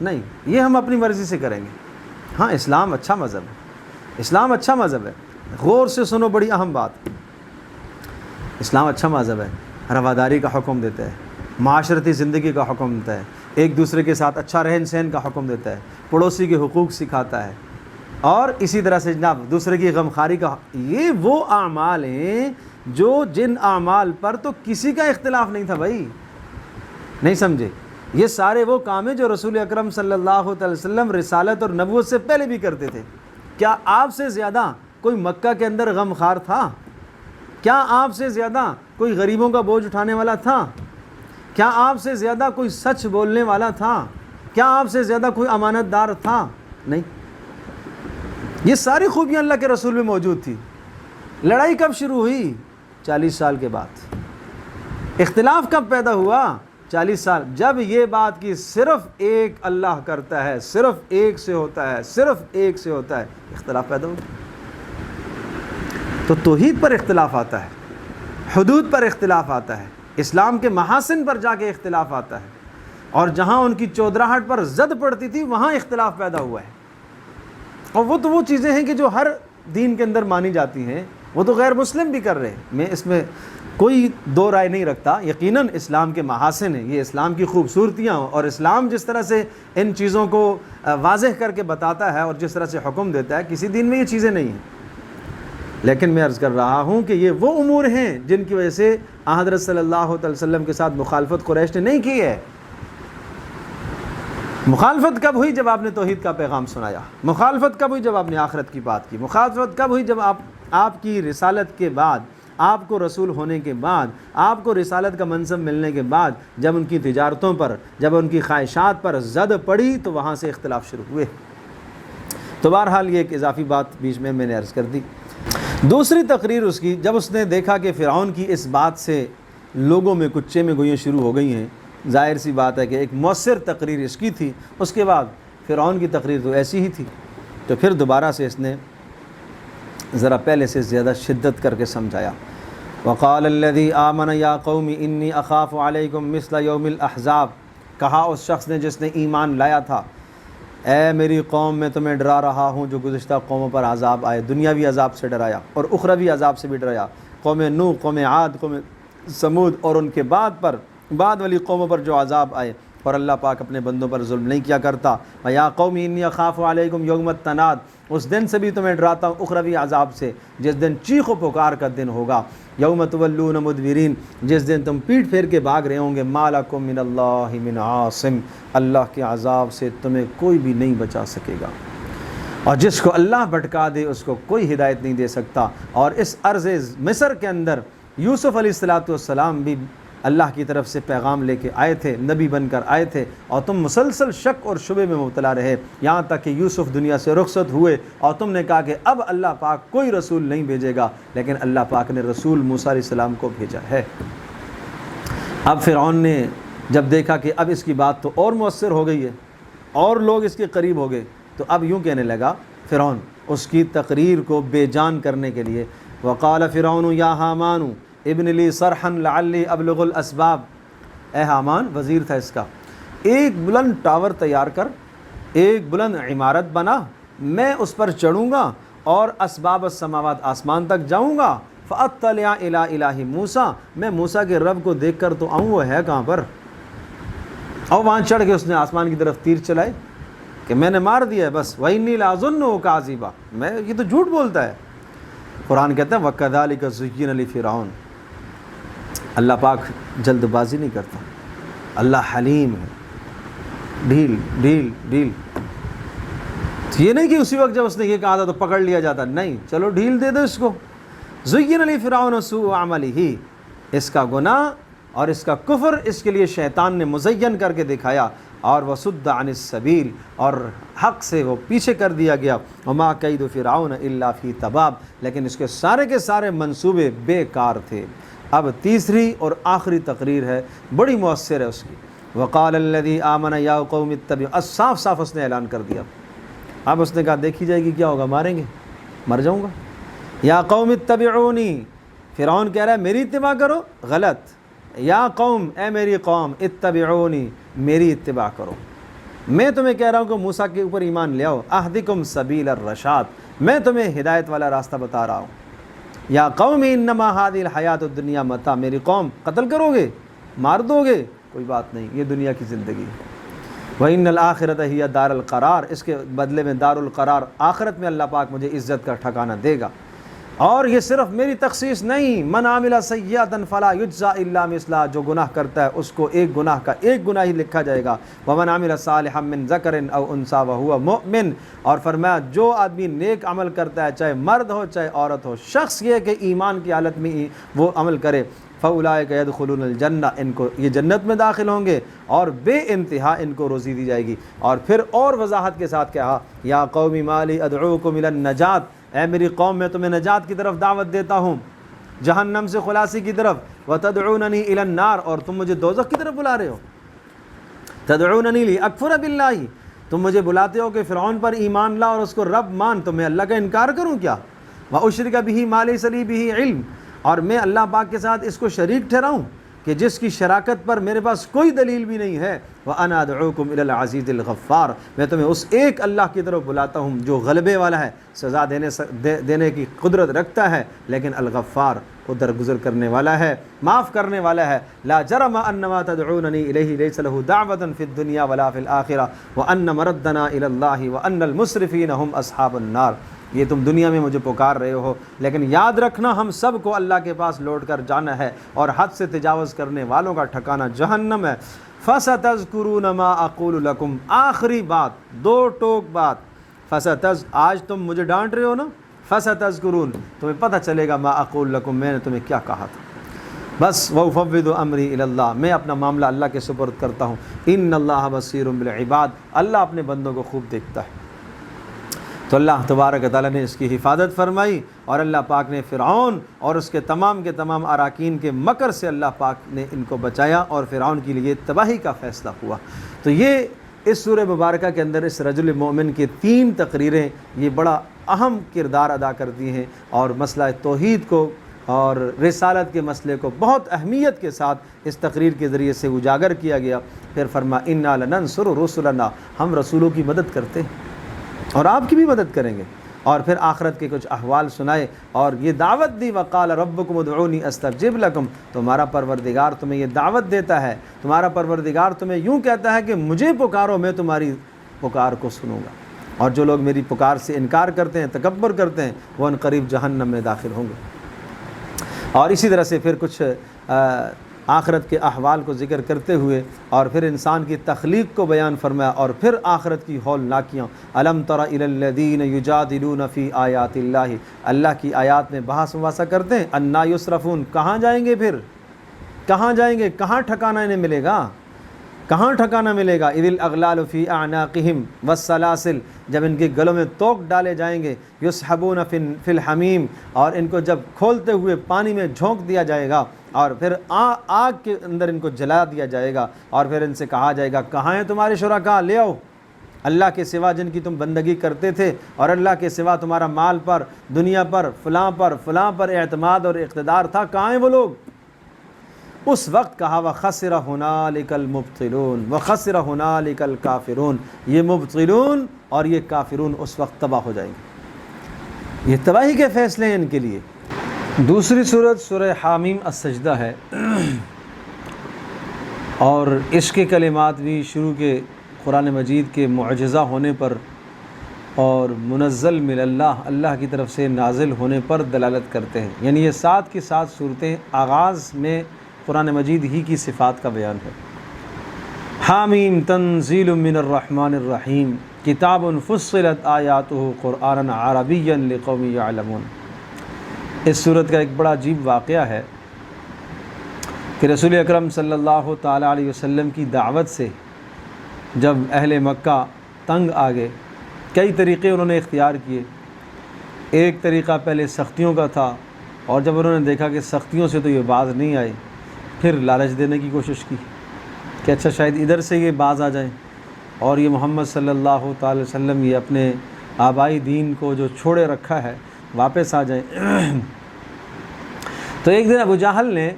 نہیں، یہ ہم اپنی مرضی سے کریں گے۔ ہاں اسلام اچھا مذہب ہے، اسلام اچھا مذہب ہے۔ غور سے سنو بڑی اہم بات، اسلام اچھا مذہب ہے، رواداری کا حکم دیتا ہے، معاشرتی زندگی کا حکم دیتا ہے، ایک دوسرے کے ساتھ اچھا رہن سہن کا حکم دیتا ہے، پڑوسی کے حقوق سکھاتا ہے، اور اسی طرح سے جناب دوسرے کی غمخواری کا۔ یہ وہ اعمال ہیں جن اعمال پر تو کسی کا اختلاف نہیں تھا بھائی، نہیں سمجھے؟ یہ سارے وہ کام ہیں جو رسول اکرم صلی اللہ علیہ وسلم رسالت اور نبوت سے پہلے بھی کرتے تھے۔ کیا آپ سے زیادہ کوئی مکہ کے اندر غمخوار تھا؟ کیا آپ سے زیادہ کوئی غریبوں کا بوجھ اٹھانے والا تھا؟ کیا آپ سے زیادہ کوئی سچ بولنے والا تھا؟ کیا آپ سے زیادہ کوئی امانت دار تھا؟ نہیں۔ یہ ساری خوبیاں اللہ کے رسول میں موجود تھی۔ لڑائی کب شروع ہوئی؟ 40 سال کے بعد۔ اختلاف کب پیدا ہوا؟ 40 سال، جب یہ بات کی صرف ایک اللہ کرتا ہے، صرف ایک سے ہوتا ہے، صرف ایک سے ہوتا ہے، اختلاف پیدا ہو گیا۔ تو توحید پر اختلاف آتا ہے، حدود پر اختلاف آتا ہے، اسلام کے محاسن پر جا کے اختلاف آتا ہے، اور جہاں ان کی چودراہٹ پر زد پڑتی تھی وہاں اختلاف پیدا ہوا ہے۔ اور وہ تو وہ چیزیں ہیں کہ جو ہر دین کے اندر مانی جاتی ہیں، وہ تو غیر مسلم بھی کر رہے ہیں، میں اس میں کوئی دو رائے نہیں رکھتا۔ یقیناً اسلام کے محاسن ہیں، یہ اسلام کی خوبصورتیاں، اور اسلام جس طرح سے ان چیزوں کو واضح کر کے بتاتا ہے اور جس طرح سے حکم دیتا ہے، کسی دین میں یہ چیزیں نہیں ہیں۔ لیکن میں عرض کر رہا ہوں کہ یہ وہ امور ہیں جن کی وجہ سے حضرت صلی اللہ علیہ وسلم کے ساتھ مخالفت قریش نے نہیں کی ہے۔ مخالفت کب ہوئی؟ جب آپ نے توحید کا پیغام سنایا۔ مخالفت کب ہوئی؟ جب آپ نے آخرت کی بات کی۔ مخالفت کب ہوئی؟ جب آپ کی رسالت کے بعد، آپ کو رسول ہونے کے بعد، آپ کو رسالت کا منصب ملنے کے بعد، جب ان کی تجارتوں پر، جب ان کی خواہشات پر زد پڑی تو وہاں سے اختلاف شروع ہوئے۔ تو بہرحال یہ ایک اضافی بات بیچ میں نے عرض کر دی۔ دوسری تقریر اس کی، جب اس نے دیکھا کہ فرعون کی اس بات سے لوگوں میں کچے میں گوئیاں شروع ہو گئی ہیں، ظاہر سی بات ہے کہ ایک مؤثر تقریر اس کی تھی، اس کے بعد فرعون کی تقریر تو ایسی ہی تھی، تو پھر دوبارہ سے اس نے ذرا پہلے سے زیادہ شدت کر کے سمجھایا۔ وقال الذی آمن یا قوم انی اخاف علیکم مثل یوم الاحزاب، کہا اس شخص نے جس نے ایمان لایا تھا، اے میری قوم میں تمہیں ڈرا رہا ہوں جو گزشتہ قوموں پر عذاب آئے، دنیاوی عذاب سے ڈرایا اور اخروی عذاب سے بھی ڈرایا، قوم نوح، قوم عاد، قوم سمود اور ان کے بعد والی قوموں پر جو عذاب آئے، اور اللہ پاک اپنے بندوں پر ظلم نہیں کیا کرتا۔ وَيَا قَوْمِ إِنِّي أَخَافُ عَلَيْكُمْ يَوْمَ التَّنَادِ، اس دن سے بھی تمہیں ڈراتا ہوں اخروی عذاب سے، جس دن چیخ و پکار کا دن ہوگا، یوم تولون مدبرین، جس دن تم پیٹھ پھیر کے بھاگ رہے ہوں گے، مَا لَكُم مِّنَ اللَّهِ مِنْ عَاصِمٍ، اللہ کے عذاب سے تمہیں کوئی بھی نہیں بچا سکے گا، اور جس کو اللہ بھٹکا دے اس کو کوئی ہدایت نہیں دے سکتا۔ اور اس ارض مصر کے اندر یوسف علیہ السلام بھی اللہ کی طرف سے پیغام لے کے آئے تھے، نبی بن کر آئے تھے، اور تم مسلسل شک اور شبے میں مبتلا رہے، یہاں تک کہ یوسف دنیا سے رخصت ہوئے اور تم نے کہا کہ اب اللہ پاک کوئی رسول نہیں بھیجے گا، لیکن اللہ پاک نے رسول موسیٰ علیہ السلام کو بھیجا ہے۔ اب فرعون نے جب دیکھا کہ اب اس کی بات تو اور مؤثر ہو گئی ہے اور لوگ اس کے قریب ہو گئے، تو اب یوں کہنے لگا فرعون اس کی تقریر کو بے جان کرنے کے لیے، وقال فرعون یا حامان ابن لی صرحا لعلی ابلغ الاسباب، اے حامان وزیر تھا اس کا، ایک بلند ٹاور تیار کر، ایک بلند عمارت بنا، میں اس پر چڑھوں گا اور اسباب السماوات آسمان تک جاؤں گا، فاطلع الی الہ موسیٰ، میں موسیٰ کے رب کو دیکھ کر تو آؤں وہ ہے کہاں پر، اور وہاں چڑھ کے اس نے آسمان کی طرف تیر چلائے کہ میں نے مار دیا ہے بس، وَإِنِّي لَأَظُنُّهُ كَاذِبًا، میں یہ تو جھوٹ بولتا ہے۔ قرآن کہتا ہے وَكَذَلِكَ زُيِّنَ لِفِرْعَوْنَ، اللہ پاک جلد بازی نہیں کرتا، اللہ حلیم ہے، ڈھیل، یہ نہیں کہ اسی وقت جب اس نے یہ کہا تھا تو پکڑ لیا جاتا، نہیں، چلو ڈھیل دے دو اس کو۔ زُيِّنَ لِفِرْعَوْنَ سُوءُ عَمَلِهِ، اس کا گناہ اور اس کا کفر اس کے لیے شیطان نے مزین کر کے دکھایا، اور وَصُدَّ عَنِ السَّبِيلِ، اور حق سے وہ پیچھے کر دیا گیا، وَمَا كَيْدُ فِرْعَوْنَ إِلَّا فِي تَبَابٍ، لیکن اس کے سارے منصوبے بیکار تھے۔ اب تیسری اور آخری تقریر ہے، بڑی مؤثر ہے اس کی، وقال الذی آمن یا قوم اتبعوا، صاف اس نے اعلان کر دیا، اب اس نے کہا دیکھی جائے گی کیا ہوگا، ماریں گے، مر جاؤں گا، یا قوم اتبعونی، فرعون کہہ رہا ہے میری اتباع کرو، غلط، یا قوم، اے میری قوم، اتبعونی، میری اتباع کرو، میں تمہیں کہہ رہا ہوں کہ موسیٰ کے اوپر ایمان لے آؤ، اہدکم سبیل الرشاد، میں تمہیں ہدایت والا راستہ بتا رہا ہوں، یا قوم انما هذه الحیات الدنیا متاع، میری قوم قتل کرو گے، مار دو گے، کوئی بات نہیں، یہ دنیا کی زندگی ہے، وَإِنَّ الْآخِرَةَ هِيَ دَارُ الْقَرَارِ، اس کے بدلے میں دار القرار، آخرت میں اللہ پاک مجھے عزت کا ٹھکانہ دے گا۔ اور یہ صرف میری تخصیص نہیں، من عامل سیئۃ فلا یجزا الا مثلہا، جو گناہ کرتا ہے اس کو ایک گناہ کا ایک گناہ ہی لکھا جائے گا، ومن عمل صالحا من ذکر او انثی وهو مؤمن، اور فرمایا جو آدمی نیک عمل کرتا ہے چاہے مرد ہو چاہے عورت ہو، شخص یہ کہ ایمان کی حالت میں وہ عمل کرے، فاولئک یدخلون الجنہ، ان کو یہ جنت میں داخل ہوں گے اور بے انتہا ان کو روزی دی جائے گی۔ اور پھر اور وضاحت کے ساتھ کہا یا قوم ما لی ادعوکم الی النجات، اے میری قوم میں تمہیں نجات کی طرف دعوت دیتا ہوں، جہنم سے خلاصی کی طرف، وتدعوننی الی النار، اور تم مجھے دوزخ کی طرف بلا رہے ہو، تدعوننی لاکفر باللہ، تم مجھے بلاتے ہو کہ فرعون پر ایمان لا اور اس کو رب مان، تو میں اللہ کا انکار کروں کیا، واشرک بہ ما لیس لی بہ علم، اور میں اللہ پاک کے ساتھ اس کو شریک ٹھہراؤں کہ جس کی شراکت پر میرے پاس کوئی دلیل بھی نہیں ہے، وَأَنَا أَدْعُوكُمْ إِلَى الْعَزِيزِ الْغَفَّارِ، میں تمہیں اس ایک اللہ کی طرف بلاتا ہوں جو غلبے والا ہے، سزا دینے کی قدرت رکھتا ہے، لیکن الغفار، وہ درگزر کرنے والا ہے، معاف کرنے والا ہے، لا جرم انما تدعوننی الیہ لیس لہ دعوۃ فی الدنیا ولا فی الآخرہ وان مردنا الی اللہ وان المسرفین هم اصحاب النار، یہ تم دنیا میں مجھے پکار رہے ہو، لیکن یاد رکھنا ہم سب کو اللہ کے پاس لوٹ کر جانا ہے، اور حد سے تجاوز کرنے والوں کا ٹھکانہ جہنم ہے۔ فَسَتَذْكُرُونَ مَا أَقُولُ لَكُمْ، آخری بات، دو ٹوک بات، آج تم مجھے ڈانٹ رہے ہو نا، فَسَتَذْكُرُونَ، تمہیں پتہ چلے گا، مَا أَقُولُ لَكُمْ، میں نے تمہیں کیا کہا تھا، بس وَأُفَوِّضُ أَمْرِي إِلَى اللَّهِ، میں اپنا معاملہ اللہ کے سپرد کرتا ہوں، إِنَّ اللَّهَ بَصِيرٌ بِالْعِبَادِ، اللہ اپنے بندوں کو خوب دیکھتا ہے۔ تو اللہ تبارک و تعالیٰ نے اس کی حفاظت فرمائی، اور اللہ پاک نے فرعون اور اس کے تمام اراکین کے مکر سے اللہ پاک نے ان کو بچایا، اور فرعون کے لیے تباہی کا فیصلہ ہوا۔ تو یہ اس سورہ مبارکہ کے اندر اس رجل مومن کی 3 تقریریں یہ بڑا اہم کردار ادا کرتی ہیں، اور مسئلہ توحید کو اور رسالت کے مسئلے کو بہت اہمیت کے ساتھ اس تقریر کے ذریعے سے اجاگر کیا گیا۔ پھر فرما انا لننصر رسلنا، ہم رسولوں کی مدد کرتے ہیں اور آپ کی بھی مدد کریں گے، اور پھر آخرت کے کچھ احوال سنائے اور یہ دعوت دی، وقال ربکم ادعونی استجب لکم، تمہارا پروردگار تمہیں یہ دعوت دیتا ہے، تمہارا پروردگار تمہیں یوں کہتا ہے کہ مجھے پکارو، میں تمہاری پکار کو سنوں گا، اور جو لوگ میری پکار سے انکار کرتے ہیں، تکبر کرتے ہیں، وہ ان قریب جہنم میں داخل ہوں گے۔ اور اسی طرح سے پھر کچھ آخرت کے احوال کو ذکر کرتے ہوئے اور پھر انسان کی تخلیق کو بیان فرمایا، اور پھر آخرت کی ہولناکیاں، الم تر الی الذین یجادلون فی آیات اللہ، اللہ کی آیات میں بحث مباحثہ کرتے ہیں، انا یصرفون، کہاں جائیں گے، پھر کہاں جائیں گے، کہاں ٹھکانہ انہیں ملے گا، کہاں ٹھکانہ ملے گا، اذ الاغلال فی اعناقہم والسلاسل، جب ان کے گلوں میں توق ڈالے جائیں گے، یسحبون فی الحمیم، اور ان کو جب کھولتے ہوئے پانی میں جھونک دیا جائے گا، اور پھر آگ کے اندر ان کو جلا دیا جائے گا، اور پھر ان سے کہا جائے گا کہاں ہیں تمہارے شرکاء، لے آؤ، اللہ کے سوا جن کی تم بندگی کرتے تھے، اور اللہ کے سوا تمہارا مال پر، دنیا پر، فلاں پر اعتماد اور اقتدار تھا، کہاں ہیں وہ لوگ؟ اس وقت کہا وَخَسِرَ هُنَالِكَ الْمُبْطِلُونَ وَخَسِرَ هُنَالِكَ الْكَافِرُونَ، یہ مبطلون اور یہ کافرون اس وقت تباہ ہو جائیں گے، یہ تباہی کے فیصلے ہیں ان کے لیے۔ دوسری سورت سورہ حامیم السجدہ ہے، اور اس کے کلمات بھی شروع کے قرآن مجید کے معجزہ ہونے پر اور منزل من اللہ، اللہ کی طرف سے نازل ہونے پر دلالت کرتے ہیں، یعنی یہ 7 کی 7 صورتیں آغاز میں قرآن مجید ہی کی صفات کا بیان ہے۔ حامیم تنزیل من الرحمن الرحیم، کتاب فصلت آیاتہ قرآنا عربیا لقوم یعلمون۔ اس صورت کا ایک بڑا عجیب واقعہ ہے کہ رسول اکرم صلی اللہ تعالیٰ علیہ وسلم کی دعوت سے جب اہل مکہ تنگ آ گئے، کئی طریقے انہوں نے اختیار کیے۔ ایک طریقہ پہلے سختیوں کا تھا، اور جب انہوں نے دیکھا کہ سختیوں سے تو یہ باز نہیں آئے، پھر لالچ دینے کی کوشش کی کہ اچھا شاید ادھر سے یہ باز آ جائیں، اور یہ محمد صلی اللہ تعالی وسلم یہ اپنے آبائی دین کو جو چھوڑے رکھا ہے واپس آ جائیں۔ تو ایک دن ابو جہل نے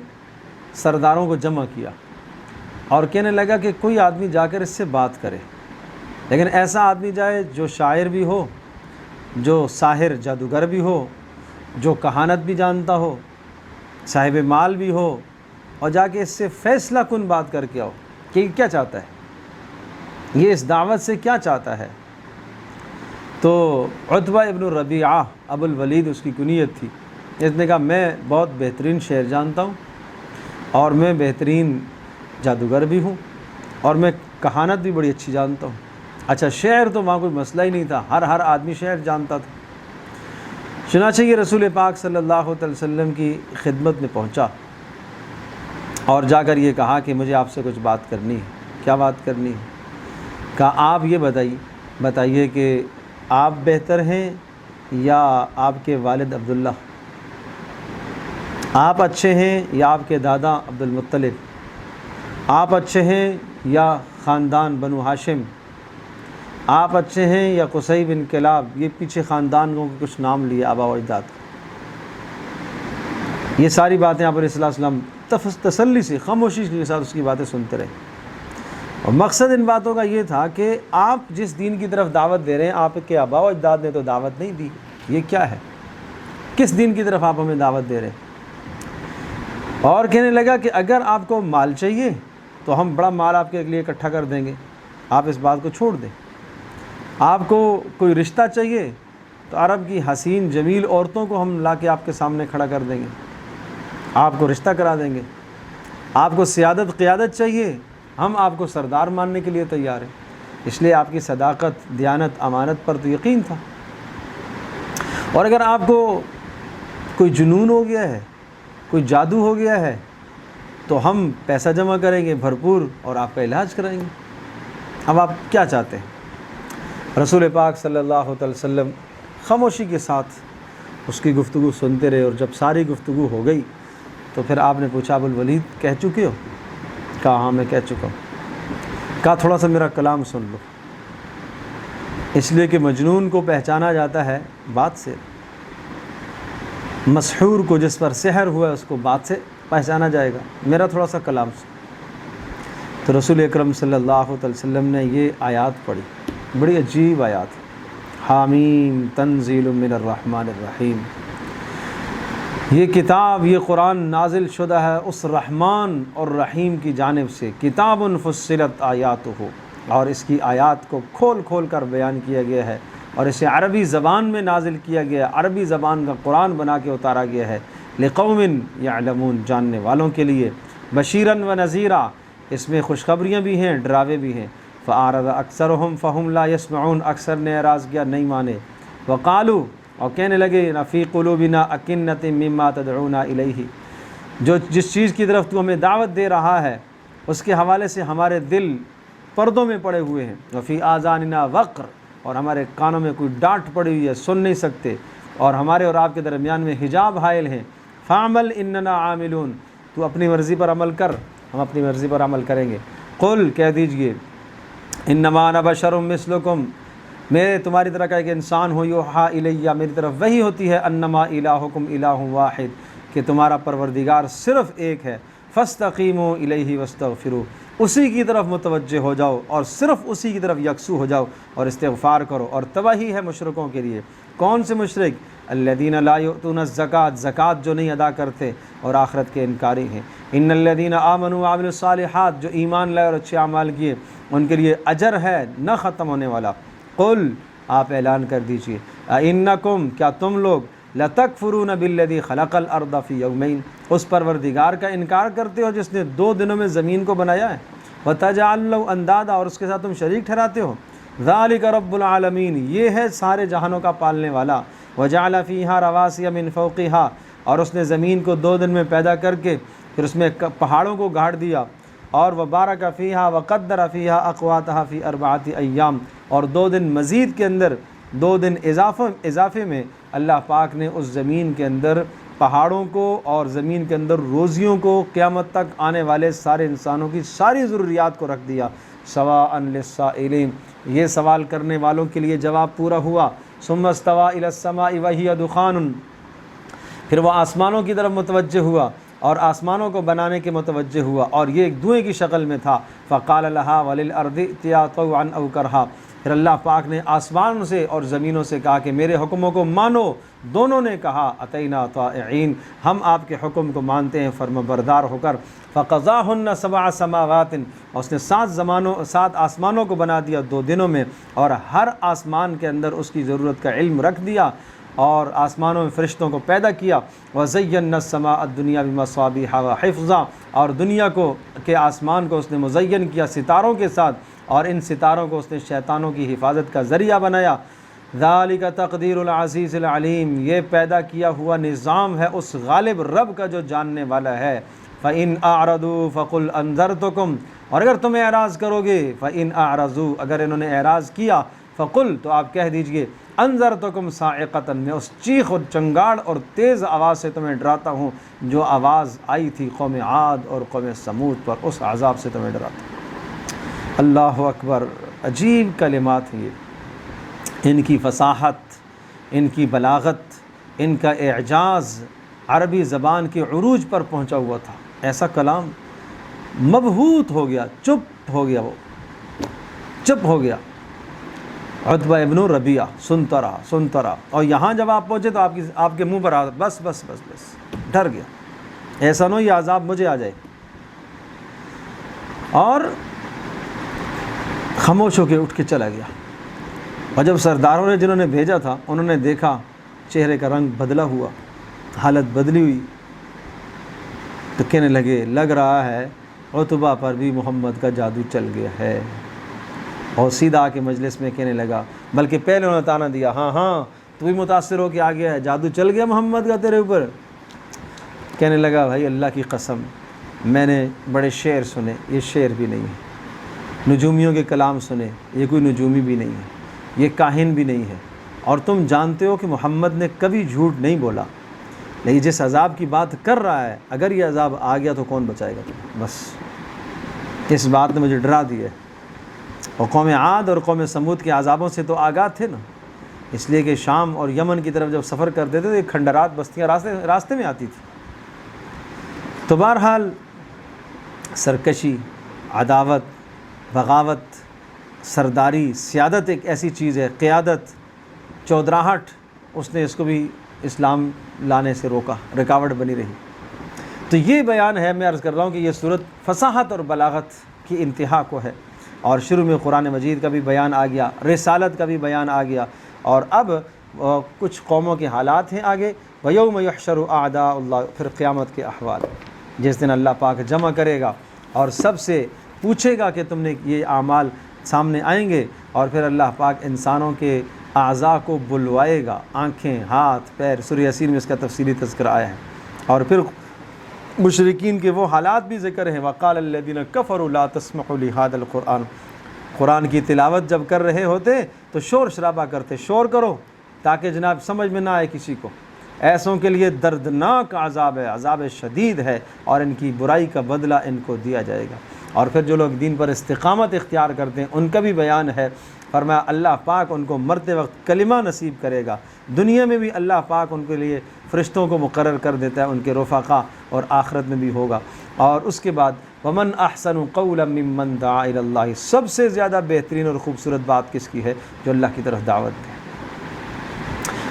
سرداروں کو جمع کیا اور کہنے لگا کہ کوئی آدمی جا کر اس سے بات کرے، لیکن ایسا آدمی جائے جو شاعر بھی ہو، جو ساحر جادوگر بھی ہو، جو کہانت بھی جانتا ہو، صاحب مال بھی ہو، اور جا کے اس سے فیصلہ کن بات کر کے آؤ کہ یہ کیا چاہتا ہے، یہ اس دعوت سے کیا چاہتا ہے۔ تو عتبہ ابن ربیعہ ابو الولید اس کی کنیت تھی، اس نے کہا میں بہت بہترین شعر جانتا ہوں، اور میں بہترین جادوگر بھی ہوں، اور میں کہانت بھی بڑی اچھی جانتا ہوں۔ اچھا شعر تو وہاں کوئی مسئلہ ہی نہیں تھا، ہر آدمی شعر جانتا تھا۔ چنانچہ یہ رسول پاک صلی اللہ علیہ وسلم کی خدمت میں پہنچا اور جا کر یہ کہا کہ مجھے آپ سے کچھ بات کرنی ہے۔ کیا بات کرنی ہے؟ کہا آپ یہ بتائیے کہ آپ بہتر ہیں یا آپ کے والد عبداللہ، آپ اچھے ہیں یا آپ کے دادا عبد المطلب، آپ اچھے ہیں یا خاندان بنو ہاشم، آپ اچھے ہیں یا قصی بن کلاب، یہ پیچھے خاندانوں کے کچھ نام لیے آبا و اجداد۔ یہ ساری باتیں آپ علیہ السلام تسلی سے خاموشی کے ساتھ اس کی باتیں سنتے رہے، اور مقصد ان باتوں کا یہ تھا کہ آپ جس دین کی طرف دعوت دے رہے ہیں، آپ کے آبا و اجداد نے تو دعوت نہیں دی، یہ کیا ہے، کس دین کی طرف آپ ہمیں دعوت دے رہے ہیں۔ اور کہنے لگا کہ اگر آپ کو مال چاہیے تو ہم بڑا مال آپ کے لیے اکٹھا کر دیں گے، آپ اس بات کو چھوڑ دیں۔ آپ کو کوئی رشتہ چاہیے تو عرب کی حسین جمیل عورتوں کو ہم لا کے آپ کے سامنے کھڑا کر دیں گے، آپ کو رشتہ کرا دیں گے۔ آپ کو سیادت قیادت چاہیے، ہم آپ کو سردار ماننے کے لیے تیار ہیں۔ اس لیے آپ کی صداقت، دیانت، امانت پر تو یقین تھا۔ اور اگر آپ کو کوئی جنون ہو گیا ہے، کوئی جادو ہو گیا ہے، تو ہم پیسہ جمع کریں گے بھرپور اور آپ کا علاج کرائیں گے۔ اب آپ کیا چاہتے ہیں؟ رسول پاک صلی اللہ علیہ وسلم خاموشی کے ساتھ اس کی گفتگو سنتے رہے، اور جب ساری گفتگو ہو گئی تو پھر آپ نے پوچھا ابو الولید کہہ چکے ہو؟ کہا ہاں میں کہہ چکا ہوں۔ کہا تھوڑا سا میرا کلام سن لو، اس لیے کہ مجنون کو پہچانا جاتا ہے بات سے، مسحور کو جس پر سحر ہوا ہے اس کو بات سے پہچانا جائے گا، میرا تھوڑا سا کلام سن۔ تو رسول اکرم صلی اللہ علیہ وسلم نے یہ آیات پڑھی، بڑی عجیب آیات، حامیم تنزیل من الرحمن الرحیم، یہ کتاب، یہ قرآن نازل شدہ ہے اس رحمان اور رحیم کی جانب سے، کتاب فصلت آیاتہ، اور اس کی آیات کو کھول کھول کر بیان کیا گیا ہے، اور اسے عربی زبان میں نازل کیا گیا ہے، عربی زبان کا قرآن بنا کے اتارا گیا ہے، لقوم یعلمون، جاننے والوں کے لیے، بشیراً و نذیرا، اس میں خوشخبریاں بھی ہیں، ڈراوے بھی ہیں۔ فاعرض اکثرهم فهم لا يسمعون، اکثر نے اعراض کیا، نہیں مانے۔ وقالوا، اور کہنے لگے، فی قلوبنا اکنۃ مما تدعونا الیہ، جس چیز کی طرف تو ہمیں دعوت دے رہا ہے اس کے حوالے سے ہمارے دل پردوں میں پڑے ہوئے ہیں، وفی آذاننا وقر، اور ہمارے کانوں میں کوئی ڈانٹ پڑی ہوئی ہے، سن نہیں سکتے، اور ہمارے اور آپ کے درمیان میں حجاب حائل ہیں۔ فعمل اننا عاملون، تو اپنی مرضی پر عمل کر، ہم اپنی مرضی پر عمل کریں گے۔ قل، کہہ دیجئے، انما انا بشر مثلکم، میں تمہاری طرح کا ایک انسان ہوں، یوحا الیہ، میری طرف وحی ہوتی ہے، انما الہکم الہ واحد، کہ تمہارا پروردگار صرف ایک ہے، فاستقیموا الیہ واستغفروا، اسی کی طرف متوجہ ہو جاؤ اور صرف اسی کی طرف یکسو ہو جاؤ اور استغفار کرو۔ اور تباہی ہے مشرکوں کے لیے۔ کون سے مشرک؟ الذین لا یؤتون الزکوٰۃ، زکوٰۃ جو نہیں ادا کرتے اور آخرت کے انکاری ہیں۔ ان الذین آمنوا وعملوا الصالحات، جو ایمان لائے اور اچھے اعمال کیے، ان کے لیے اجر ہے نہ ختم ہونے والا۔ قل، آپ اعلان کر دیجئے، اِنَّکُمْ، کیا تم لوگ، لَتَکْفُرُونَ بِالَّذِی خَلَقَ الْأَرْضَ فِی یَوْمَیْن، اس پروردگار کا انکار کرتے ہو جس نے 2 دنوں میں زمین کو بنایا ہے، وَتَجْعَلُونَ لَهُ أَنْدَادًا، اور اس کے ساتھ تم شریک ٹھہراتے ہو۔ ذَلِکَ رَبُّ الْعَالَمِین، یہ ہے سارے جہانوں کا پالنے والا۔ وَجَعَلَ فِیہا رَوَاسِیَ مِن فَوْقِہا، اور اس نے زمین کو 2 دن میں پیدا کر کے پھر اس میں پہاڑوں کو گاڑ دیا، اور وبارک فیہا وقدر فیہا اقواتہا فی 4 ایام، اور 2 دن مزید کے اندر، 2 دن اضافے میں اللہ پاک نے اس زمین کے اندر پہاڑوں کو اور زمین کے اندر روزیوں کو، قیامت تک آنے والے سارے انسانوں کی ساری ضروریات کو رکھ دیا۔ سواء للسائلین، یہ سوال کرنے والوں کے لیے جواب پورا ہوا۔ ثم استوى الى السماء وهي دخان، پھر وہ آسمانوں کی طرف متوجہ ہوا اور آسمانوں کو بنانے کے متوجہ ہوا، اور یہ ایک دھوئیں کی شکل میں تھا۔ فقال لها وللارض ائتيا طوعا او كرها، پھر اللہ پاک نے آسمانوں سے اور زمینوں سے کہا کہ میرے حکموں کو مانو۔ دونوں نے کہا اتینا طائعین، ہم آپ کے حکم کو مانتے ہیں فرمانبردار ہو کر۔ فقضاهن 7 سماوات، اور اس نے 7 آسمانوں کو بنا دیا 2 دنوں میں، اور ہر آسمان کے اندر اس کی ضرورت کا علم رکھ دیا، اور آسمانوں میں فرشتوں کو پیدا کیا۔ وَزَيَّنَّا السَّمَاءَ الدُّنْيَا بِمَصَابِيحَ وَحِفْظًا، اور دنیا کے آسمان کو اس نے مزین کیا ستاروں کے ساتھ، اور ان ستاروں کو اس نے شیطانوں کی حفاظت کا ذریعہ بنایا۔ ذَلِكَ تَقْدِيرُ الْعَزِيزِ الْعَلِيمِ، یہ پیدا کیا ہوا نظام ہے اس غالب رب کا جو جاننے والا ہے۔ فَإِنْ أَعْرَضُوا فَقُلْ أَنذَرْتُكُمْ، اور اگر تم اعراض کرو گے، فَإِنْ أَعْرَضُوا، اگر انہوں نے اعراض کیا، فَقُلْ، تو آپ کہہ دیجئے، انذرتکم صاعقۃ، میں اس چیخ اور چنگاڑ اور تیز آواز سے تمہیں ڈراتا ہوں جو آواز آئی تھی قوم عاد اور قوم سمود پر، اس عذاب سے تمہیں ڈراتا ہوں۔ اللہ اکبر، عجیب کلمات ہیں یہ، ان کی فصاحت، ان کی بلاغت، ان کا اعجاز عربی زبان کے عروج پر پہنچا ہوا تھا۔ ایسا کلام مبہوت ہو گیا، چپ ہو گیا، وہ چپ ہو گیا۔ عتبہ ابن ربیعہ سنتا رہا، اور یہاں جب آپ پہنچے تو آپ کے منہ پر بس بس بس بس، ڈر گیا، ایسا نہ ہو یہ عذاب مجھے آ جائے، اور خاموش ہو کے اٹھ کے چلا گیا۔ اور جب سرداروں نے جنہوں نے بھیجا تھا انہوں نے دیکھا چہرے کا رنگ بدلا ہوا، حالت بدلی ہوئی، تو کہنے لگے لگ رہا ہے عتبہ پر بھی محمد کا جادو چل گیا ہے۔ اور سیدھا آ کے مجلس میں کہنے لگا، بلکہ پہلے انہوں نے تانا دیا، ہاں تو بھی متاثر ہو کے آ گیا ہے، جادو چل گیا محمد کا تیرے اوپر۔ کہنے لگا بھائی اللہ کی قسم، میں نے بڑے شعر سنے، یہ شعر بھی نہیں ہے، نجومیوں کے کلام سنے، یہ کوئی نجومی بھی نہیں ہے، یہ کاہن بھی نہیں ہے، اور تم جانتے ہو کہ محمد نے کبھی جھوٹ نہیں بولا، لیکن جس عذاب کی بات کر رہا ہے اگر یہ عذاب آ گیا تو کون بچائے گا تمہیں؟ بس اس بات نے مجھے ڈرا دیا ہے۔ اور قوم عاد اور قوم سمود کے عذابوں سے تو آگاہ تھے نا، اس لیے کہ شام اور یمن کی طرف جب سفر کرتے تھے تو یہ کھنڈرات بستیاں راستے میں آتی تھی۔ تو بہرحال سرکشی، عداوت، بغاوت، سرداری، سیادت ایک ایسی چیز ہے، قیادت، چودراہٹ، اس نے اس کو بھی اسلام لانے سے روکا، رکاوٹ بنی رہی۔ تو یہ بیان ہے، میں عرض کر رہا ہوں کہ یہ صورت فصاحت اور بلاغت کی انتہا کو ہے، اور شروع میں قرآن مجید کا بھی بیان آ گیا، رسالت کا بھی بیان آ گیا، اور اب کچھ قوموں کے حالات ہیں آگے۔ وَيَوْمَ يُحْشَرُ أَعْدَاءُ اللَّهِ، پھر قیامت کے احوال، جس دن اللہ پاک جمع کرے گا اور سب سے پوچھے گا کہ تم نے یہ اعمال سامنے آئیں گے، اور پھر اللہ پاک انسانوں کے اعضاء کو بلوائے گا، آنکھیں، ہاتھ، پیر، سورہ یاسین میں اس کا تفصیلی تذکرہ آیا ہے۔ اور پھر مشرکین کے وہ حالات بھی ذکر ہیں، وَقَالَ الَّذِينَ كَفَرُوا لَا تَسْمَعُوا لِهَذَا الْقُرْآنِ، قرآن کی تلاوت جب کر رہے ہوتے تو شور شرابہ کرتے، شور کرو تاکہ جناب سمجھ میں نہ آئے کسی کو۔ ایسوں کے لیے دردناک عذاب ہے، عذاب شدید ہے، اور ان کی برائی کا بدلہ ان کو دیا جائے گا۔ اور پھر جو لوگ دین پر استقامت اختیار کرتے ہیں ان کا بھی بیان ہے، فرمایا اللہ پاک ان کو مرتے وقت کلمہ نصیب کرے گا، دنیا میں بھی اللہ پاک ان کے لیے فرشتوں کو مقرر کر دیتا ہے، ان کے رفقا، اور آخرت میں بھی ہوگا۔ اور اس کے بعد وَمَنْ أَحْسَنُ قَوْلًا مِّمَّنْ دَعَا إِلَى اللَّهِ، سب سے زیادہ بہترین اور خوبصورت بات کس کی ہے؟ جو اللہ کی طرف دعوت دے۔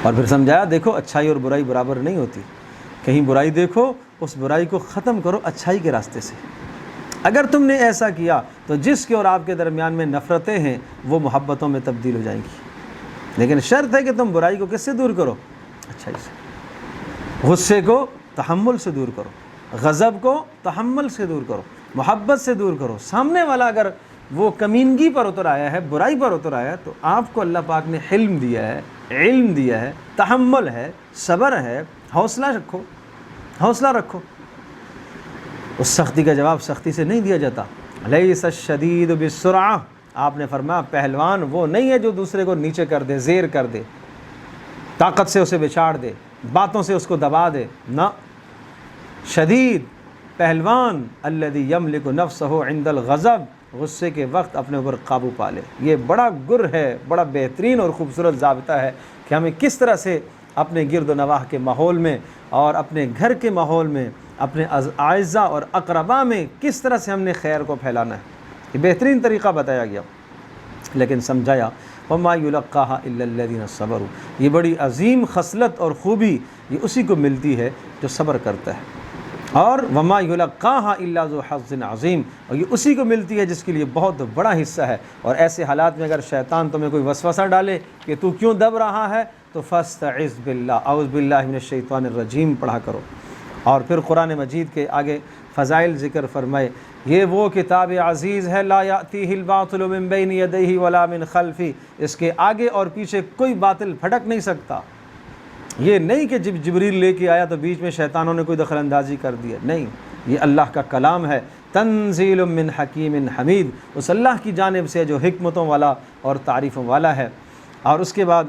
اور پھر سمجھایا دیکھو اچھائی اور برائی برابر نہیں ہوتی، کہیں برائی دیکھو اس برائی کو ختم کرو اچھائی کے راستے سے۔ اگر تم نے ایسا کیا تو جس کے اور آپ کے درمیان میں نفرتیں ہیں وہ محبتوں میں تبدیل ہو جائیں گی، لیکن شرط ہے کہ تم برائی کو کس سے دور کرو؟ اچھائی سے۔ غصے کو تحمل سے دور کرو، غضب کو تحمل سے دور کرو، محبت سے دور کرو۔ سامنے والا اگر وہ کمینگی پر اتر آیا ہے، برائی پر اتر آیا ہے، تو آپ کو اللہ پاک نے حلم دیا ہے، علم دیا ہے، تحمل ہے، صبر ہے، حوصلہ رکھو، حوصلہ رکھو۔ اس سختی کا جواب سختی سے نہیں دیا جاتا۔ لیس الشدید بالسرعہ، آپ نے فرمایا پہلوان وہ نہیں ہے جو دوسرے کو نیچے کر دے، زیر کر دے، طاقت سے اسے بچھاڑ دے، باتوں سے اس کو دبا دے، نہ۔ شدید پہلوان الذی یملک نفسہ عند الغضب، غصے کے وقت اپنے اوپر قابو پا لے۔ یہ بڑا گر ہے، بڑا بہترین اور خوبصورت ضابطہ ہے کہ ہمیں کس طرح سے اپنے گرد و نواح کے ماحول میں اور اپنے گھر کے ماحول میں، اپنے اعزاء اور اقرباء میں کس طرح سے ہم نے خیر کو پھیلانا ہے۔ یہ بہترین طریقہ بتایا گیا، لیکن سمجھایا وَمَا يُلَقَّاهَا إِلَّا الَّذِينَ صَبَرُوا، یہ بڑی عظیم خصلت اور خوبی یہ اسی کو ملتی ہے جو صبر کرتا ہے۔ اور وَمَا يُلَقَّاهَا إِلَّا ذُو حَظٍّ عَظِيمٍ، اور یہ اسی کو ملتی ہے جس کے لیے بہت بڑا حصہ ہے۔ اور ایسے حالات میں اگر شیطان تمہیں کوئی وسوسہ ڈالے کہ تو کیوں دب رہا ہے، تو فَاسْتَعِذْ بِاللَّهِ، اعوذ باللہ من الشیطان الرجیم پڑھا کرو۔ اور پھر قرآن مجید کے آگے فضائل ذکر فرمائے، یہ وہ کتاب عزیز ہے، لا یأتیہ الباطل من بین یدیہ ولا من خلفہ، اس کے آگے اور پیچھے کوئی باطل پھٹک نہیں سکتا۔ یہ نہیں کہ جب جبریل لے کے آیا تو بیچ میں شیطانوں نے کوئی دخل اندازی کر دیا، نہیں، یہ اللہ کا کلام ہے، تنزیل من حکیم حمید، اس اللہ کی جانب سے جو حکمتوں والا اور تعریفوں والا ہے۔ اور اس کے بعد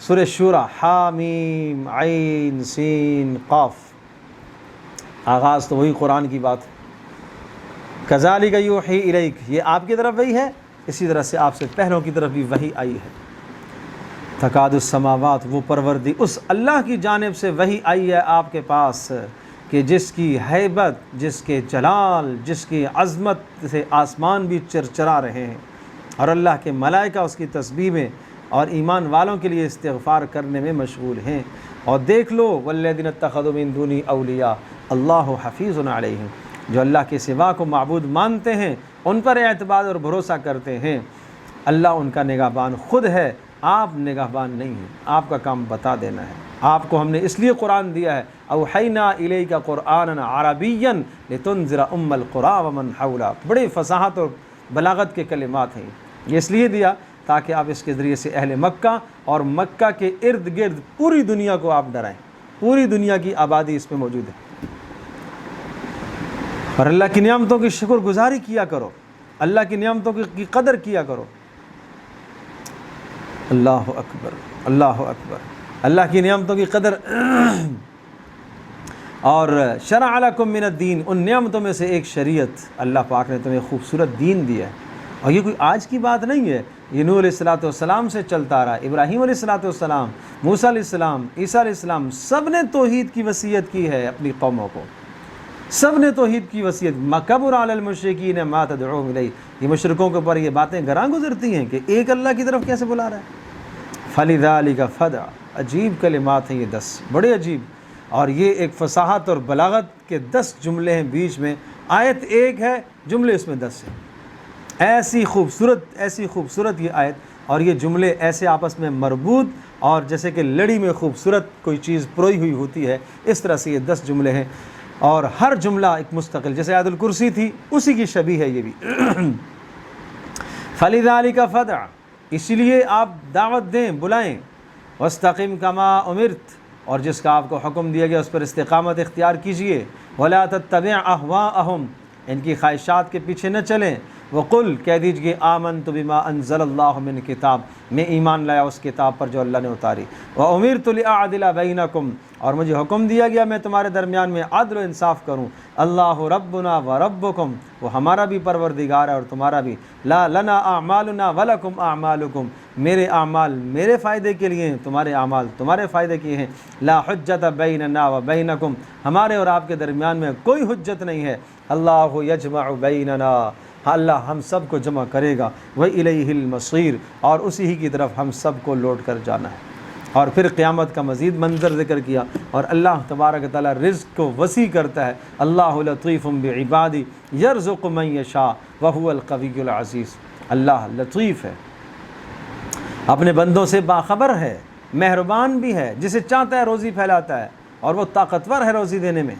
سورہ شورى، حامیم عین سین قاف، آغاز تو وہی قرآن کی بات ہے۔ کذالک یوحی الیک، یہ آپ کی طرف وحی ہے، اسی طرح سے آپ سے پہلوں کی طرف بھی وحی آئی ہے۔ تکاد السماوات، وہ پروردی اس اللہ کی جانب سے وحی آئی ہے آپ کے پاس کہ جس کی ہیبت، جس کے جلال، جس کی عظمت سے آسمان بھی چرچرا رہے ہیں، اور اللہ کے ملائکہ اس کی تسبیح میں اور ایمان والوں کے لیے استغفار کرنے میں مشغول ہیں۔ اور دیکھ لو والذین اتخذوا من دونی اولیاء اللہ حفیظ علیہم، جو اللہ کے سوا کو معبود مانتے ہیں، ان پر اعتماد اور بھروسہ کرتے ہیں، اللہ ان کا نگہبان خود ہے، آپ نگہبان نہیں ہیں، آپ کا کام بتا دینا ہے۔ آپ کو ہم نے اس لیے قرآن دیا ہے، اوحینا الیک قرآنا عربیا لتنذر ام القری ومن حولها، بڑے فصاحت اور بلاغت کے کلمات ہیں، یہ اس لیے دیا تاکہ آپ اس کے ذریعے سے اہل مکہ اور مکہ کے ارد گرد پوری دنیا کو آپ ڈرائیں، پوری دنیا کی آبادی اس میں موجود ہے۔ اور اللہ کی نعمتوں کی شکر گزاری کیا کرو، اللہ کی نعمتوں کی قدر کیا کرو۔ اللہ اکبر، اللہ اکبر، اللہ کی نعمتوں کی قدر۔ اور شرع لکم من الدین، ان نعمتوں میں سے ایک شریعت، اللہ پاک نے تمہیں خوبصورت دین دیا ہے، اور یہ کوئی آج کی بات نہیں ہے، یہ نوح علیہ الصلوۃ والسلام سے چلتا آ رہا ہے، ابراہیم علیہ الصلوۃ والسلام، موسیٰ علیہ السلام، عیسیٰ علیہ السلام، سب نے توحید کی وصیت کی ہے اپنی قوموں کو، سب نے توحید کی وصیت. مَكَبُرَ عَلَى الْمُشْرِكِينَ مَا تَدْعُوهُمْ إِلَيْهِ، یہ مشرکوں کے اوپر یہ باتیں گراں گزرتی ہیں کہ ایک اللہ کی طرف کیسے بلا رہا ہے. فَلِذَلِكَ فَدْعُ، عجیب کلمات ہیں یہ 10، بڑے عجیب. اور یہ ایک فصاحت اور بلاغت کے 10 جملے ہیں بیچ میں، آیت ایک ہے، جملے اس میں 10 ہیں. ایسی خوبصورت یہ آیت اور یہ جملے ایسے آپس میں مربوط، اور جیسے کہ لڑی میں خوبصورت کوئی چیز پروئی ہوئی ہوتی ہے، اس طرح سے یہ 10 جملے ہیں، اور ہر جملہ ایک مستقل، جیسے آیت الکرسی تھی اسی کی شبیہ ہے یہ بھی. فَلِذَلِكَ فَدْعُ، اسی لیے آپ دعوت دیں، بلائیں. وَاسْتَقِمْ كَمَا أُمِرْتَ، اور جس کا آپ کو حکم دیا گیا اس پر استقامت اختیار کیجئے. وَلَا تَتَّبِعْ أَهْوَاءَهُمْ، ان کی خواہشات کے پیچھے نہ چلیں. وَقُلْ، کہہ دیجئے، آمنت بما انزل اللہ من کتاب، میں ایمان لایا اس کتاب پر جو اللہ نے اتاری. وَأُمِرْتُ لِأَعْدِلَ بَيْنَكُمْ، اور مجھے حکم دیا گیا میں تمہارے درمیان میں عدل و انصاف کروں. اللہ ربنا وربکم، وہ ہمارا بھی پروردگار ہے اور تمہارا بھی. لا لنا اعمالنا ولکم اعمالکم، میرے اعمال میرے فائدے کے لیے ہیں، تمہارے اعمال تمہارے فائدے کے ہیں. لا حجت بیننا وبینکم، ہمارے اور آپ کے درمیان میں کوئی حجت نہیں ہے. اللہ یجمع بیننا، اللہ ہم سب کو جمع کرے گا. وَإِلَيْهِ الْمَصِيرُ، اور اسی ہی کی طرف ہم سب کو لوٹ کر جانا ہے. اور پھر قیامت کا مزید منظر ذکر کیا، اور اللہ تبارک تعالیٰ رزق کو وسیع کرتا ہے. اللہ لطیف بعبادی یرزق من یشاء وہو القوی العزیز، اللہ لطیف ہے، اپنے بندوں سے باخبر ہے، مہربان بھی ہے، جسے چاہتا ہے روزی پھیلاتا ہے، اور وہ طاقتور ہے روزی دینے میں.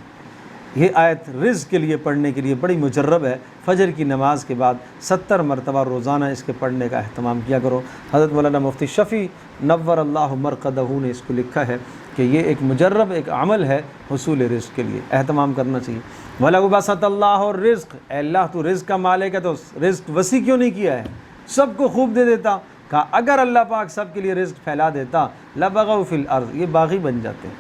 یہ آیت رزق کے لیے پڑھنے کے لیے بڑی مجرب ہے. فجر کی نماز کے بعد 70 مرتبہ روزانہ اس کے پڑھنے کا اہتمام کیا کرو. حضرت مولانا مفتی شفیع نور اللہ مرقدہ نے اس کو لکھا ہے کہ یہ ایک مجرب ایک عمل ہے حصول رزق کے لیے، اہتمام کرنا چاہیے. وَلَوْ بَسَطَ اللَّهُ الرِّزْقَ، اے اللہ تو رزق کا مالک ہے تو رزق وسیع کیوں نہیں کیا ہے، سب کو خوب دے دیتا. کہا اگر اللہ پاک سب کے لیے رزق پھیلا دیتا لَبَغَوْا فِي الْأَرْضِ، یہ باغی بن جاتے ہیں.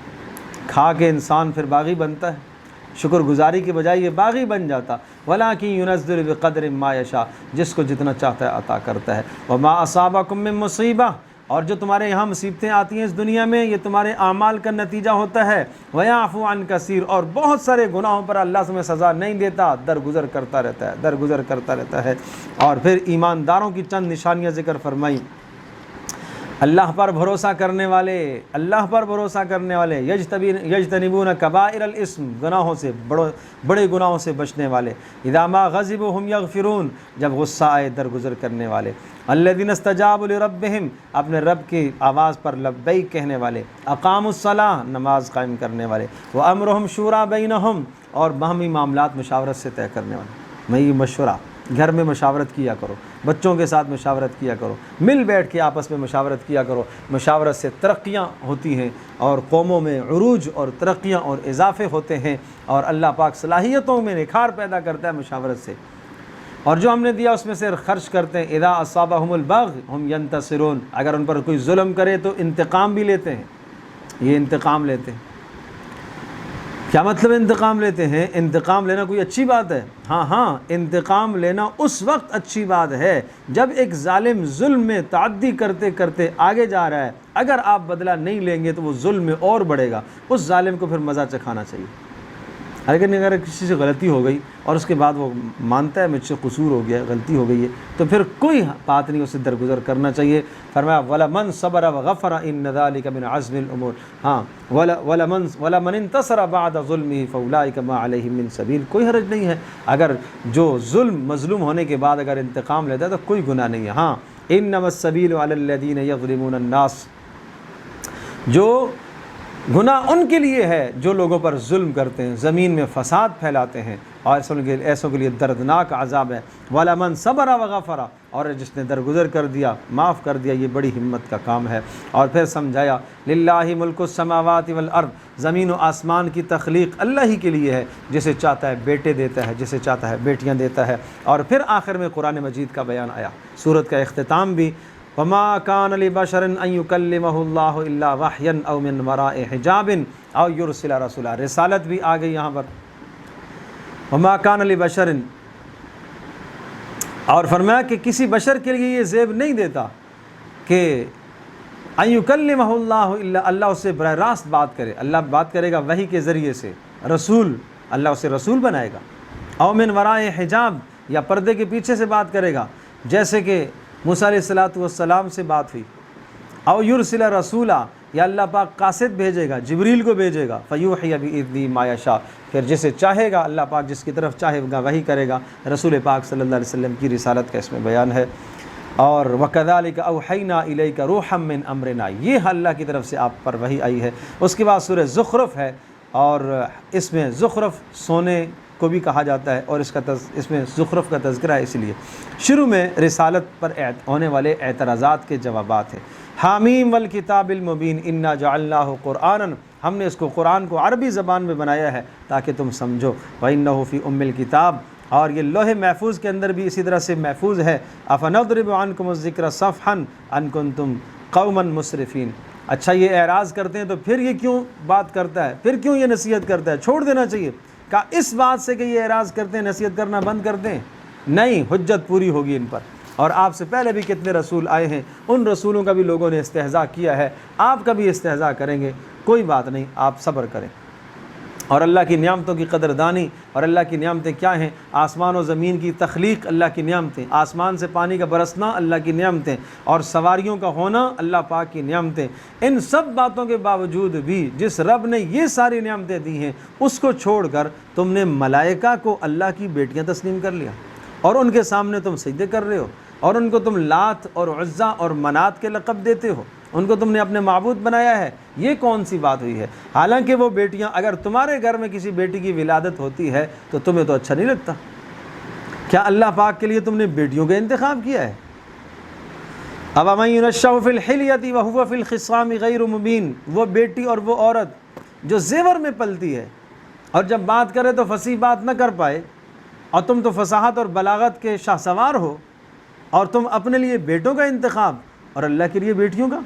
کھا کے انسان پھر باغی بنتا ہے، شکر گزاری کے بجائے یہ باغی بن جاتا. وَلَٰكِن يُنَزِّلُ بِقَدْرٍ مَّا يَشَاءُ، جس کو جتنا چاہتا ہے عطا کرتا ہے. وَمَا أَصَابَكُم مِّن مُّصِيبَةٍ، اور جو تمہارے یہاں مصیبتیں آتی ہیں اس دنیا میں یہ تمہارے اعمال کا نتیجہ ہوتا ہے. وَيَعْفُو عَن كَثِيرٍ، اور بہت سارے گناہوں پر اللہ تمہیں سزا نہیں دیتا، درگزر کرتا رہتا ہے. اور پھر ایمانداروں کی چند نشانیاں ذکر فرمائی. اللہ پر بھروسہ کرنے والے یجتنبون کبائر الاسم، گناہوں سے بڑے گناہوں سے بچنے والے. اذا ما غضبوا هم یغفرون، جب غصہ آئے درگزر کرنے والے. الذین استجابوا لربہم، اپنے رب کی آواز پر لبیک کہنے والے. اقاموا الصلاۃ، نماز قائم کرنے والے. وامرهم شورى بینہم، اور باہمی معاملات مشاورت سے طے کرنے والے. میں یہ مشورہ، گھر میں مشاورت کیا کرو، بچوں کے ساتھ مشاورت کیا کرو، مل بیٹھ کے آپس میں مشاورت کیا کرو. مشاورت سے ترقیاں ہوتی ہیں اور قوموں میں عروج اور ترقیاں اور اضافے ہوتے ہیں، اور اللہ پاک صلاحیتوں میں نکھار پیدا کرتا ہے مشاورت سے. اور جو ہم نے دیا اس میں سے خرچ کرتے ہیں. اذا اصابہم البغی ہم ینتصرون، اگر ان پر کوئی ظلم کرے تو انتقام بھی لیتے ہیں. یہ انتقام لیتے ہیں. کیا مطلب انتقام لیتے ہیں؟ انتقام لینا کوئی اچھی بات ہے؟ ہاں، انتقام لینا اس وقت اچھی بات ہے جب ایک ظالم ظلم میں تعدی کرتے کرتے آگے جا رہا ہے. اگر آپ بدلہ نہیں لیں گے تو وہ ظلم میں اور بڑھے گا. اس ظالم کو پھر مزہ چکھانا چاہیے. اگر کسی سے غلطی ہو گئی اور اس کے بعد وہ مانتا ہے مجھ سے قصور ہو گیا، غلطی ہو گئی ہے، تو پھر کوئی بات نہیں، اسے درگزر کرنا چاہیے. فرمایا وَلَمَنْ صَبَرَ وَغَفَرَ إِنَّ ذَلِكَ مِنْ عَزْمِ الْأُمُورِ. ہاں، وَلَمَنْ انتَصَرَ بَعْدَ ظُلْمِهِ فَأُولَٰئِكَ مَا عَلَيْهِم مِّن سَبِيلٍ. کوئی حرج نہیں ہے اگر جو مظلوم ہونے کے بعد اگر انتقام لیتا ہے تو کوئی گناہ نہیں ہے. ہاں، إِنَّمَا السَّبِيلُ عَلَى الَّذِينَ يَظْلِمُونَ النَّاسَ، جو گناہ ان کے لیے ہے جو لوگوں پر ظلم کرتے ہیں، زمین میں فساد پھیلاتے ہیں، اور ایسوں کے لیے دردناک عذاب ہے. وَلَمَنْ صَبَرَ وَغَفَرَ، اور جس نے درگزر کر دیا، معاف کر دیا، یہ بڑی ہمت کا کام ہے. اور پھر سمجھایا لِلَّهِ مُلْكُ السَّمَاوَاتِ وَالْأَرْضِ، زمین و آسمان کی تخلیق اللہ ہی کے لیے ہے، جسے چاہتا ہے بیٹے دیتا ہے، جسے چاہتا ہے بیٹیاں دیتا ہے. اور پھر آخر میں قرآن مجید کا بیان آیا، سورت کا اختتام بھی. وَمَا كَانَ لِبَشَرٍ أَن يُكَلِّمَهُ اللَّهُ إِلَّا وَحْيًا أَوْ مِن وَرَاءِ حِجَابٍ أَوْ يُرْسِلَ رَسُولًا. رسالت بھی آ گئی یہاں پر. وَمَا كَانَ لِبَشَرٍ، اور فرمایا کہ کسی بشر کے لیے یہ زیب نہیں دیتا کہ ان یکلمہ اللہ الا اللہ اس سے براہ راست بات کرے، اللہ بات کرے گا وحی کے ذریعے سے، رسول اللہ اسے رسول بنائے گا، او من ورائے حجاب یا پردے کے پیچھے سے بات کرے گا، جیسے کہ موسیٰ علیہ السلام سے بات ہوئی، او یرسل رسولا یا اللہ پاک قاصد بھیجے گا، جبریل کو بھیجے گا، فیوحی بإذنہ ما یشاء پھر جسے چاہے گا اللہ پاک جس کی طرف چاہے گا وحی کرے گا۔ رسول پاک صلی اللہ علیہ وسلم کی رسالت کا اس میں بیان ہے۔ اور وَكَذَلِكَ أَوْحَيْنَا إِلَيْكَ رُوحًا مِّنْ أَمْرِنَا، یہ اللہ کی طرف سے آپ پر وحی آئی ہے۔ اس کے بعد سورہ زخرف ہے، اور اس میں زخرف سونے کو بھی کہا جاتا ہے، اور اس میں زخرف کا تذکرہ ہے، اس لیے شروع میں رسالت پر ہونے والے اعتراضات کے جوابات ہیں۔ حامیم والکتاب المبین انا جعلناہ قرآنا، ہم نے اس کو قرآن کو عربی زبان میں بنایا ہے تاکہ تم سمجھو، وَإِنَّهُ فِي أُمِّ الْكِتَابِ، اور یہ لوح محفوظ کے اندر بھی اسی طرح سے محفوظ ہے۔ أَفَنَضْرِبُ عَنْكُمُ الذِّكْرَ صَفْحًا أَن كُنتُمْ قَوْمًا مُسْرِفِينَ، اچھا یہ اعراض کرتے ہیں تو پھر یہ کیوں بات کرتا ہے، پھر کیوں یہ نصیحت کرتا ہے، چھوڑ دینا چاہیے۔ کہا اس بات سے کہ یہ اعراض کرتے ہیں نصیحت کرنا بند کر دیں، نہیں، حجت پوری ہوگی ان پر۔ اور آپ سے پہلے بھی کتنے رسول آئے ہیں، ان رسولوں کا بھی لوگوں نے استہزاء کیا ہے، آپ کا بھی استہزاء کریں گے، کوئی بات نہیں، آپ صبر کریں۔ اور اللہ کی نعمتوں کی قدردانی، اور اللہ کی نعمتیں کیا ہیں؟ آسمان و زمین کی تخلیق اللہ کی نعمتیں، آسمان سے پانی کا برسنا اللہ کی نعمتیں، اور سواریوں کا ہونا اللہ پاک کی نعمتیں۔ ان سب باتوں کے باوجود بھی جس رب نے یہ ساری نعمتیں دی ہیں اس کو چھوڑ کر تم نے ملائکہ کو اللہ کی بیٹیاں تسلیم کر لیا، اور ان کے سامنے تم سجدے کر رہے ہو، اور ان کو تم لات اور عزا اور منات کے لقب دیتے ہو، ان کو تم نے اپنے معبود بنایا ہے۔ یہ کون سی بات ہوئی ہے؟ حالانکہ وہ بیٹیاں، اگر تمہارے گھر میں کسی بیٹی کی ولادت ہوتی ہے تو تمہیں تو اچھا نہیں لگتا، کیا اللہ پاک کے لیے تم نے بیٹیوں کا انتخاب کیا ہے؟ أَوَمَن يُنَشَّأُ فِي الْحِلْيَةِ وَهُوَ فِي الْخِصَامِ غَيْرُ مُبِينٍ، وہ بیٹی اور وہ عورت جو زیور میں پلتی ہے اور جب بات کرے تو فصیح بات نہ کر پائے، اور تم تو فصاحت اور بلاغت کے شاہ سوار ہو، اور تم اپنے لیے بیٹوں کا انتخاب اور اللہ کے لیے بیٹیوں کا۔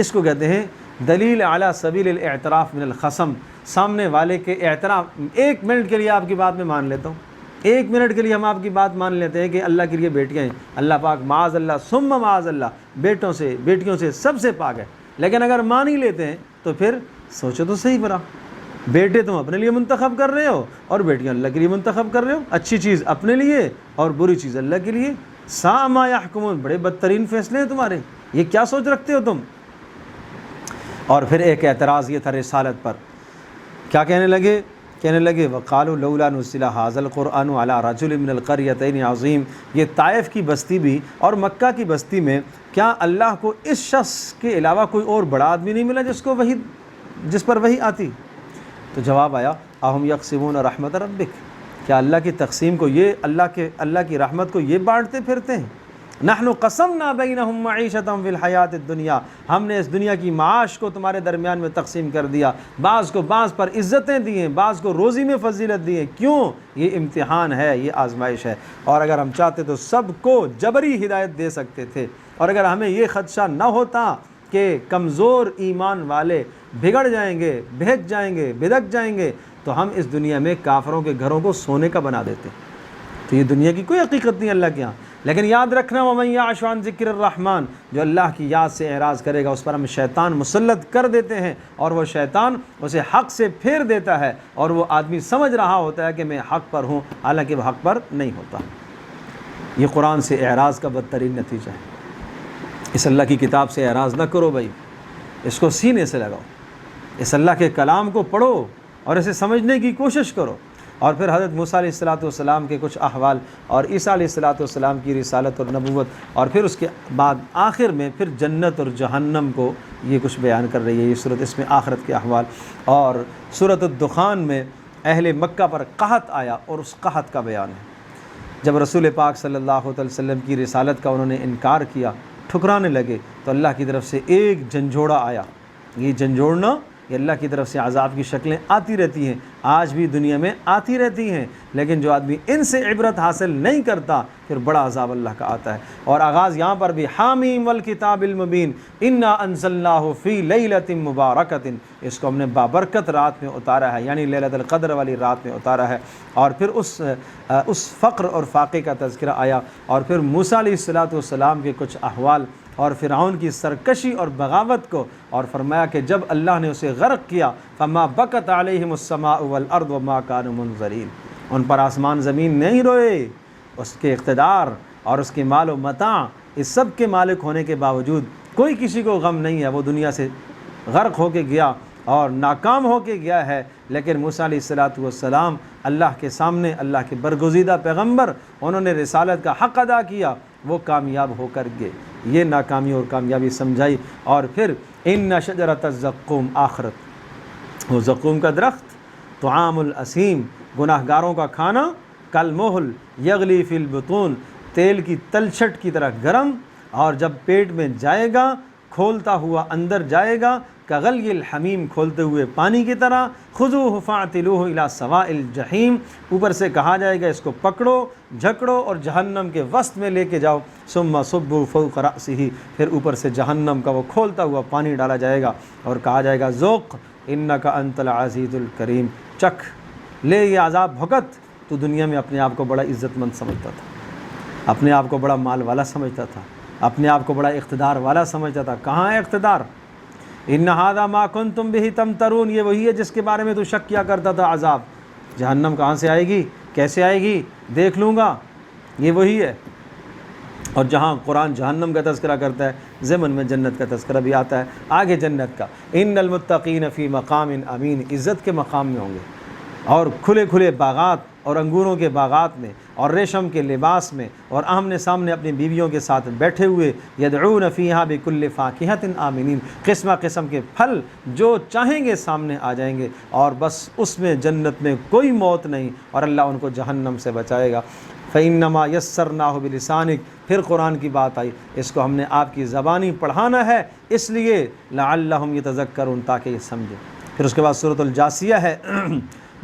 اس کو کہتے ہیں دلیل علی سبیل الاعتراف من الخصم، سامنے والے کے اعتراف۔ ایک منٹ کے لیے آپ کی بات میں مان لیتا ہوں، ایک منٹ کے لیے ہم آپ کی بات مان لیتے ہیں کہ اللہ کے لیے بیٹیاں ہیں، اللہ پاک معاذ اللہ ثم معاذ اللہ بیٹوں سے، بیٹیوں سے سب سے پاک ہے، لیکن اگر مان ہی لیتے ہیں تو پھر سوچو تو صحیح برا، بیٹے تم اپنے لیے منتخب کر رہے ہو اور بیٹیاں اللہ کے لیے منتخب کر رہے ہو، اچھی چیز اپنے لیے اور بری چیز اللہ کے لیے۔ ساء ما یحکمون، بڑے بدترین فیصلے ہیں تمہارے، یہ کیا سوچ رکھتے ہو تم؟ اور پھر ایک اعتراض یہ تھا رسالت پر، کیا کہنے لگے؟ وَقَالُوا لَوْلَا نُزِّلَ هَٰذَا الْقُرْآنُ عَلَىٰ رَجُلٍ مِّنَ الْقَرْيَتَيْنِ عَظِيمٍ، یہ طائف کی بستی بھی اور مکہ کی بستی میں کیا اللہ کو اس شخص کے علاوہ کوئی اور بڑا آدمی نہیں ملا جس پر وحی آتی؟ تو جواب آیا اَهُمْ يَقْسِمُونَ رَحْمَتَ رَبِّكَ، کیا اللہ کی تقسیم کو، یہ اللہ کی رحمت کو یہ بانٹتے پھرتے ہیں؟ نحن قسمنا بینہم معیشتہم فی الحیات الدنیا، ہم نے اس دنیا کی معاش کو تمہارے درمیان میں تقسیم کر دیا، بعض کو بعض پر عزتیں دی ہیں، بعض کو روزی میں فضیلت دی ہیں، کیوں؟ یہ امتحان ہے، یہ آزمائش ہے، اور اگر ہم چاہتے تو سب کو جبری ہدایت دے سکتے تھے، اور اگر ہمیں یہ خدشہ نہ ہوتا کہ کمزور ایمان والے بگڑ جائیں گے، بہک جائیں گے، بدک جائیں گے، تو ہم اس دنیا میں کافروں کے گھروں کو سونے کا بنا دیتے۔ تو یہ دنیا کی کوئی حقیقت نہیں اللہ کے یہاں، لیکن یاد رکھنا وَمَن یعش عن ذکر الرحمن، جو اللہ کی یاد سے اعراض کرے گا اس پر ہم شیطان مسلط کر دیتے ہیں، اور وہ شیطان اسے حق سے پھیر دیتا ہے، اور وہ آدمی سمجھ رہا ہوتا ہے کہ میں حق پر ہوں، حالانکہ وہ حق پر نہیں ہوتا۔ یہ قرآن سے اعراض کا بدترین نتیجہ ہے۔ اس اللہ کی کتاب سے اعراض نہ کرو بھائی، اس کو سینے سے لگاؤ، اس اللہ کے کلام کو پڑھو اور اسے سمجھنے کی کوشش کرو۔ اور پھر حضرت موسیٰ علیہ السلام کے کچھ احوال، اور عیسیٰ علیہ السلام کی رسالت اور نبوت، اور پھر اس کے بعد آخر میں پھر جنت اور جہنم کو یہ کچھ بیان کر رہی ہے یہ صورت، اس میں آخرت کے احوال۔ اور سورۃ الدخان میں اہل مکہ پر قحط آیا اور اس قحط کا بیان ہے۔ جب رسول پاک صلی اللہ علیہ وسلم کی رسالت کا انہوں نے انکار کیا، ٹھکرانے لگے، تو اللہ کی طرف سے ایک جھنجھوڑا آیا۔ یہ جھنجھوڑنا یہ اللہ کی طرف سے عذاب کی شکلیں آتی رہتی ہیں، آج بھی دنیا میں آتی رہتی ہیں، لیکن جو آدمی ان سے عبرت حاصل نہیں کرتا پھر بڑا عذاب اللہ کا آتا ہے۔ اور آغاز یہاں پر بھی حامیم والکتاب المبین انا انزلناہ فی لیلۃ مبارکۃ، اس کو ہم نے بابرکت رات میں اتارا ہے، یعنی لیلۃ القدر والی رات میں اتارا ہے۔ اور پھر اس فقر اور فاقے کا تذکرہ آیا، اور پھر موسیٰ علیہ السلام کے کچھ احوال اور فرعون کی سرکشی اور بغاوت کو، اور فرمایا کہ جب اللہ نے اسے غرق کیا فما بکت علیہم السماء والارض وما كانوا منظرین، ان پر آسمان زمین نہیں روئے، اس کے اقتدار اور اس کے مال و متاع اس سب کے مالک ہونے کے باوجود کوئی کسی کو غم نہیں ہے، وہ دنیا سے غرق ہو کے گیا اور ناکام ہو کے گیا ہے، لیکن موسیٰ علیہ السلام اللہ کے سامنے اللہ کے برگزیدہ پیغمبر، انہوں نے رسالت کا حق ادا کیا، وہ کامیاب ہو کر گئے۔ یہ ناکامی اور کامیابی سمجھائی۔ اور پھر ان شجرۃ الزقوم، آخرت، وہ زقوم کا درخت، طعام الاسیم، گناہ گاروں کا کھانا، کالمہل یغلی فی البطون، تیل کی تلچھٹ کی طرح گرم، اور جب پیٹ میں جائے گا کھولتا ہوا اندر جائے گا، کغلی الحمیم، کھولتے ہوئے پانی کی طرح، خذوہ فاعتلوہ الی سواء الجحیم، اوپر سے کہا جائے گا اس کو پکڑو جھکڑو اور جہنم کے وسط میں لے کے جاؤ، ثم صبوا فوق رأسہ، پھر اوپر سے جہنم کا وہ کھولتا ہوا پانی ڈالا جائے گا اور کہا جائے گا ذوق انک انت العزیز الکریم، چکھ لے یہ عذاب بھگت، تو دنیا میں اپنے آپ کو بڑا عزت مند سمجھتا تھا، اپنے آپ کو بڑا مال والا سمجھتا تھا، اپنے آپ کو بڑا اقتدار والا سمجھتا تھا۔ کہاں ہے اقتدار؟ ان ھذا ما کنتم بہ تمترون، یہ وہی ہے جس کے بارے میں تو شک کیا کرتا تھا۔ عذاب جہنم کہاں سے آئے گی، کیسے آئے گی، دیکھ لوں گا، یہ وہی ہے۔ اور جہاں قرآن جہنم کا تذکرہ کرتا ہے، ضمن میں جنت کا تذکرہ بھی آتا ہے، آگے جنت کا، ان المتقین فی مقام امین، عزت کے مقام میں ہوں گے، اور کھلے کھلے باغات اور انگوروں کے باغات میں اور ریشم کے لباس میں، اور آمنے سامنے اپنی بیویوں کے ساتھ بیٹھے ہوئے، یدعون فیہا بکل فاکہۃ آمنین، قسم قسم کے پھل جو چاہیں گے سامنے آ جائیں گے، اور بس اس میں جنت میں کوئی موت نہیں، اور اللہ ان کو جہنم سے بچائے گا۔ فَإِنَّمَا يَسَّرْنَاهُ بِلِسَانِكَ، پھر قرآن کی بات آئی، اس کو ہم نے آپ کی زبانی پڑھانا ہے، اس لیے لعلہم یتذکرون، تاکہ یہ سمجھیں۔ پھر اس کے بعد سورۃ الجاثیہ ہے،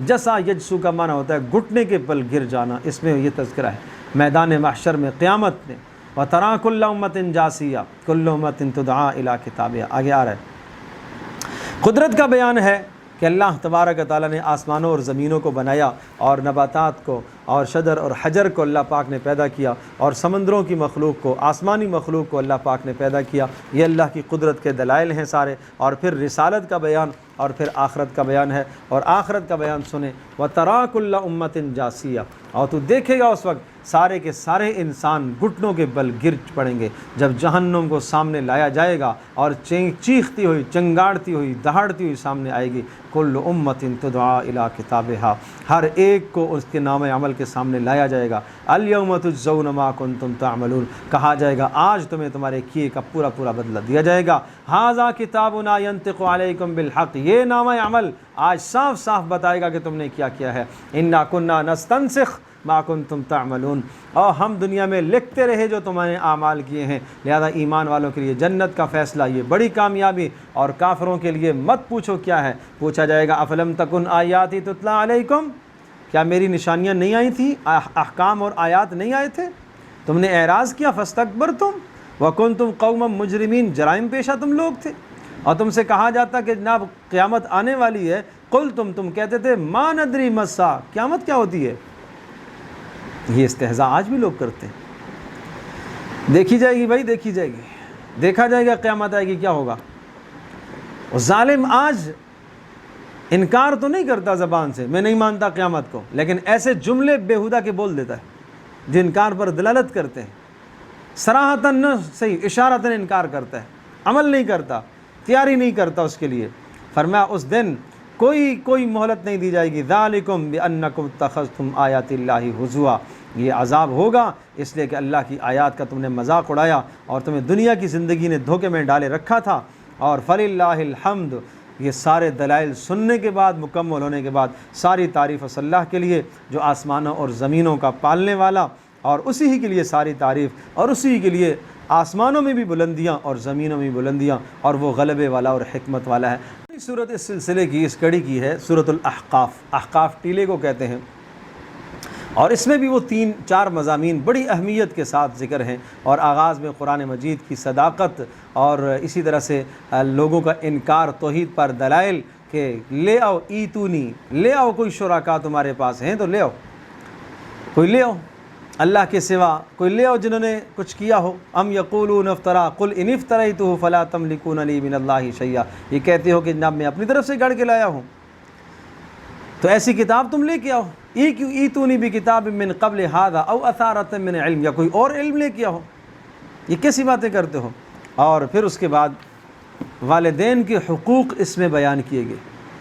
جسا یجسو کا معنی ہوتا ہے گھٹنے کے پل گر جانا، اس میں یہ تذکرہ ہے میدان محشر میں، قیامت میں، وَتَرَىٰ كُلَّ أُمَّةٍ جَاثِيَةً كُلُّ أُمَّةٍ تُدْعَىٰ إِلَىٰ كِتَابِهَا، آگے آ رہا ہے۔ قدرت کا بیان ہے کہ اللہ تبارک و تعالیٰ نے آسمانوں اور زمینوں کو بنایا، اور نباتات کو اور شجر اور حجر کو اللہ پاک نے پیدا کیا، اور سمندروں کی مخلوق کو، آسمانی مخلوق کو اللہ پاک نے پیدا کیا، یہ اللہ کی قدرت کے دلائل ہیں سارے۔ اور پھر رسالت کا بیان، اور پھر آخرت کا بیان ہے، اور آخرت کا بیان سنیں، وَتَرَىٰ كُلَّ أُمَّةٍ جَاثِيَةً، اور تو دیکھے گا اس وقت سارے کے سارے انسان گھٹنوں کے بل گر پڑیں گے جب جہنم کو سامنے لایا جائے گا، اور چیختی ہوئی، چنگاڑتی ہوئی، دہاڑتی ہوئی سامنے آئے گی۔ کل امت تدعا الی کتابہا، ہر ایک کو اس کے نام عمل کے سامنے لایا جائے گا۔ الیوم تجزون ما کنتم تعملون، کہا جائے گا آج تمہیں تمہارے کیے کا پورا پورا بدلہ دیا جائے گا۔ ھذا کتابنا ینطق علیکم بالحق، یہ نام عمل آج صاف صاف بتائے گا کہ تم نے کیا کیا ہے۔ انا کنا نستنسخ ما کنتم تعملون، اور ہم دنیا میں لکھتے رہے جو تمہارے اعمال کیے ہیں۔ لہذا ایمان والوں کے لیے جنت کا فیصلہ، یہ بڑی کامیابی، اور کافروں کے لیے مت پوچھو کیا ہے۔ پوچھا جائے گا افلم تکن آیاتی تتلا علیکم، کیا میری نشانیاں نہیں آئی تھیں، احکام اور آیات نہیں آئے تھے، تم نے اعراض کیا، فاستکبرتم وکنتم قوما مجرمین، جرائم پیشہ تم لوگ تھے، اور تم سے کہا جاتا کہ جناب قیامت آنے والی ہے، تم کہتے تھے ما ندری ما الساعہ، قیامت کیا ہوتی ہے۔ یہ استہزاء آج بھی لوگ کرتے ہیں۔ دیکھی جائے گی بھائی، دیکھی جائے گی، دیکھا جائے گا قیامت آئے گی کیا ہوگا۔ اور ظالم آج انکار تو نہیں کرتا زبان سے، میں نہیں مانتا قیامت کو، لیکن ایسے جملے بیہودہ کے بول دیتا ہے جو انکار پر دلالت کرتے ہیں، صراحتاً نہ صحیح، اشارتاً انکار کرتا ہے، عمل نہیں کرتا، تیاری نہیں کرتا اس کے لیے۔ فرمایا اس دن کوئی مہلت نہیں دی جائے گی۔ ذالکم بانکم اتخذتم آیات اللہ ہزوا، یہ عذاب ہوگا اس لیے کہ اللہ کی آیات کا تم نے مذاق اڑایا اور تمہیں دنیا کی زندگی نے دھوکے میں ڈالے رکھا تھا۔ اور فللہ الحمد، یہ سارے دلائل سننے کے بعد، مکمل ہونے کے بعد، ساری تعریف اس اللہ کے لیے جو آسمانوں اور زمینوں کا پالنے والا، اور اسی ہی کے لیے ساری تعریف، اور اسی کے لیے آسمانوں میں بھی بلندیاں اور زمینوں میں بھی بلندیاں، اور وہ غلبے والا اور حکمت والا ہے۔ صورت اس سلسلے کی، اس کڑی کی ہے سورۃ الاحقاف۔ احقاف ٹیلے کو کہتے ہیں، اور اس میں بھی وہ 3-4 مضامین بڑی اہمیت کے ساتھ ذکر ہیں، اور آغاز میں قرآن مجید کی صداقت اور اسی طرح سے لوگوں کا انکار توحید پر دلائل کہ لے آؤ ایتونی، لے آؤ کوئی شرکا تمہارے پاس ہیں تو لے آؤ، کوئی لے آؤ اللہ کے سوا، کوئی لے آؤ جنہوں نے کچھ کیا ہو۔ ام یقولون افترا قل ان افتریتہ فلا تملکون لی من اللہ شیئا، یہ کہتے ہو کہ جناب میں اپنی طرف سے گڑھ کے لایا ہوں، تو ایسی کتاب تم لے کے آؤ، ایتونی بکتاب من قبل ھذا او اثارۃ من علم، یا کوئی اور علم لے کے آؤ، یہ کیسی باتیں کرتے ہو۔ اور پھر اس کے بعد والدین کے حقوق اس میں بیان کیے گئے۔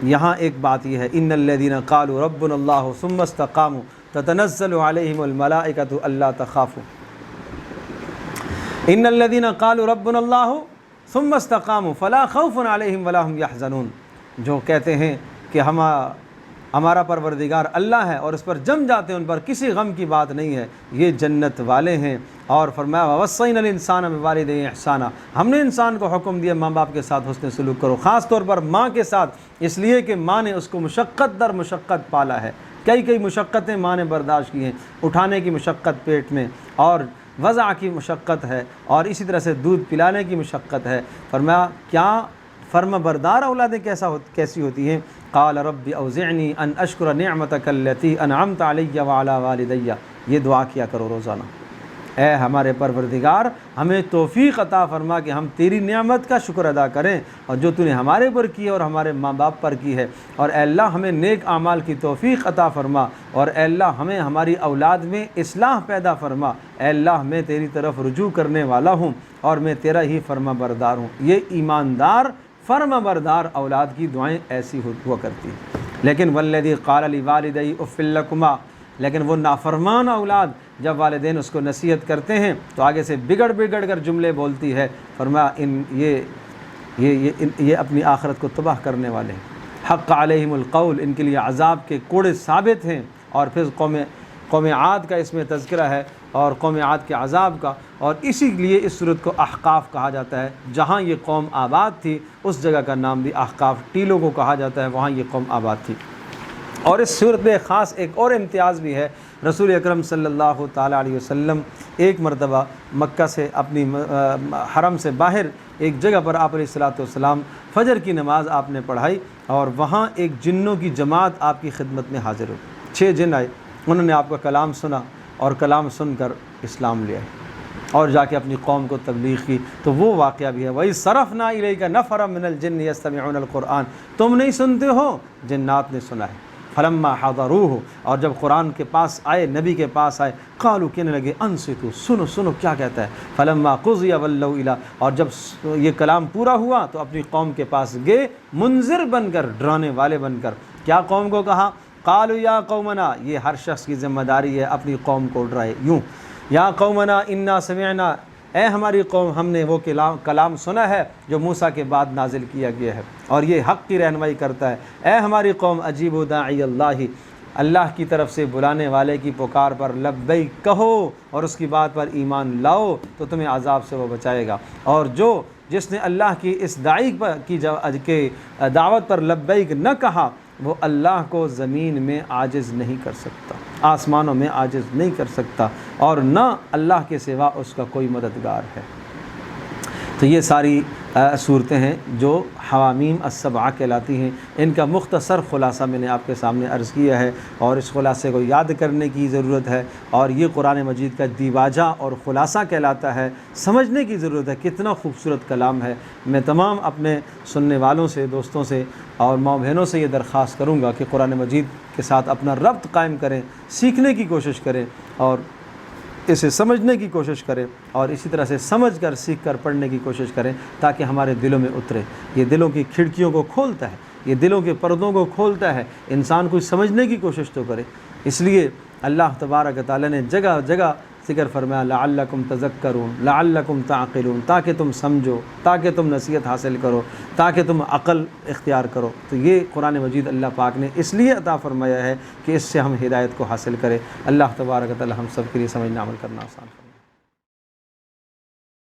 یہاں ایک بات یہ ہے، ان الذین قالوا ربنا اللہ ثم استقاموا تتنزل علیہم الملائکۃ الا تخافوا، ان الذین قالوا ربنا اللہ ثم استقاموا فلا خوف علیہم ولا هم یحزنون، جو کہتے ہیں کہ ہمارا پروردگار اللہ ہے اور اس پر جم جاتے ہیں، ان پر کسی غم کی بات نہیں ہے، یہ جنت والے ہیں۔ اور فرمایا وَوَصَّيْنَا الْإِنسَانَ بِوَالِدَيْهِ احسانا، ہم نے انسان کو حکم دیا ماں باپ کے ساتھ حسن سلوک کرو، خاص طور پر ماں کے ساتھ، اس لیے کہ ماں نے اس کو مشقت در مشقت پالا ہے، کئی مشقتیں ماں نے برداشت کی ہیں، اٹھانے کی مشقت پیٹ میں، اور وضع کی مشقت ہے، اور اسی طرح سے دودھ پلانے کی مشقت ہے۔ فرمایا کیا فرما بردار اولادیں کیسی ہوتی ہیں؟ قال رب اوزعنی ان اشکر نعمتک التی انعمت علی وعلی والدی، یہ دعا کیا کرو روزانہ، اے ہمارے پروردگار ہمیں توفیق عطا فرما کہ ہم تیری نعمت کا شکر ادا کریں، اور جو تو نے ہمارے پر کی ہے اور ہمارے ماں باپ پر کی ہے، اور اے اللہ ہمیں نیک اعمال کی توفیق عطا فرما، اور اے اللہ ہمیں ہماری اولاد میں اصلاح پیدا فرما، اے اللہ میں تیری طرف رجوع کرنے والا ہوں اور میں تیرا ہی فرما بردار ہوں۔ یہ ایماندار فرما بردار اولاد کی دعائیں ایسی ہوا کرتی ہیں۔ لیکن والذی قال لوالدی اف لکما، لیکن وہ نافرمان اولاد جب والدین اس کو نصیحت کرتے ہیں تو آگے سے بگڑ کر جملے بولتی ہے، فرمایا یہ اپنی آخرت کو تباہ کرنے والے ہیں، حق علیہم القول، ان کے لیے عذاب کے کوڑے ثابت ہیں۔ اور پھر قوم عاد کا اس میں تذکرہ ہے، اور قوم عاد کے عذاب کا، اور اسی لیے اس صورت کو احقاف کہا جاتا ہے، جہاں یہ قوم آباد تھی اس جگہ کا نام بھی احقاف ٹیلوں کو کہا جاتا ہے، وہاں یہ قوم آباد تھی۔ اور اس صورت میں خاص ایک اور امتیاز بھی ہے، رسول اکرم صلی اللہ تعالیٰ علیہ وسلم ایک مرتبہ مکہ سے اپنی حرم سے باہر ایک جگہ پر آپ علیہ الصلوۃ والسلام فجر کی نماز آپ نے پڑھائی، اور وہاں ایک جنوں کی جماعت آپ کی خدمت میں حاضر ہوئی، 6 جن آئے، انہوں نے آپ کا کلام سنا اور کلام سن کر اسلام لے آئے اور جا کے اپنی قوم کو تبلیغ کی۔ تو وہ واقعہ بھی ہے، وَإِذْ صَرَفْنَا إِلَيْكَ نَفَرًا مِنَ الْجِنِّ يَسْتَمِعُونَ الْقُرْآنَ، تم نہیں سنتے ہو، جنات نے سنا ہے۔ فلما حضروہ، اور جب قرآن کے پاس آئے، نبی کے پاس آئے، قالوا، کہنے لگے انصتوا، سنو کیا کہتا ہے۔ فلما قضی ولوا الی، اور جب یہ کلام پورا ہوا تو اپنی قوم کے پاس گئے منذر بن کر، ڈرانے والے بن کر۔ کیا قوم کو کہا؟ قالوا یا قومنا، یہ ہر شخص کی ذمہ داری ہے اپنی قوم کو ڈرائے، یوں یا قومنا انا سمعنا، اے ہماری قوم ہم نے وہ کلام سنا ہے جو موسیٰ کے بعد نازل کیا گیا ہے، اور یہ حق کی رہنمائی کرتا ہے۔ اے ہماری قوم اجیبوا داعی اللہ، اللہ کی طرف سے بلانے والے کی پکار پر لبیک کہو اور اس کی بات پر ایمان لاؤ تو تمہیں عذاب سے وہ بچائے گا۔ اور جس نے اللہ کی اس داعی کی دعوت پر لبیک نہ کہا، وہ اللہ کو زمین میں عاجز نہیں کر سکتا، آسمانوں میں عاجز نہیں کر سکتا، اور نہ اللہ کے سوا اس کا کوئی مددگار ہے۔ تو یہ ساری صورتیں ہیں جو حوامیم السبعہ کہلاتی ہیں، ان کا مختصر خلاصہ میں نے آپ کے سامنے عرض کیا ہے، اور اس خلاصے کو یاد کرنے کی ضرورت ہے، اور یہ قرآن مجید کا دیواجہ اور خلاصہ کہلاتا ہے، سمجھنے کی ضرورت ہے، کتنا خوبصورت کلام ہے۔ میں تمام اپنے سننے والوں سے، دوستوں سے اور ماں بہنوں سے یہ درخواست کروں گا کہ قرآن مجید کے ساتھ اپنا ربط قائم کریں، سیکھنے کی کوشش کریں اور اسے سمجھنے کی کوشش کریں، اور اسی طرح سے سمجھ کر سیکھ کر پڑھنے کی کوشش کریں تاکہ ہمارے دلوں میں اترے۔ یہ دلوں کی کھڑکیوں کو کھولتا ہے، یہ دلوں کے پردوں کو کھولتا ہے، انسان کو سمجھنے کی کوشش تو کرے۔ اس لیے اللہ تبارک و تعالیٰ نے جگہ جگہ ذکر فرمایا لعلکم تذکرون، لعلکم تعقلون، تاکہ تم سمجھو، تاکہ تم نصیحت حاصل کرو، تاکہ تم عقل اختیار کرو۔ تو یہ قرآن مجید اللہ پاک نے اس لیے عطا فرمایا ہے کہ اس سے ہم ہدایت کو حاصل کریں۔ اللہ تبارک و تعالیٰ ہم سب کے لیے سمجھنا عمل کرنا آسان فرمائے۔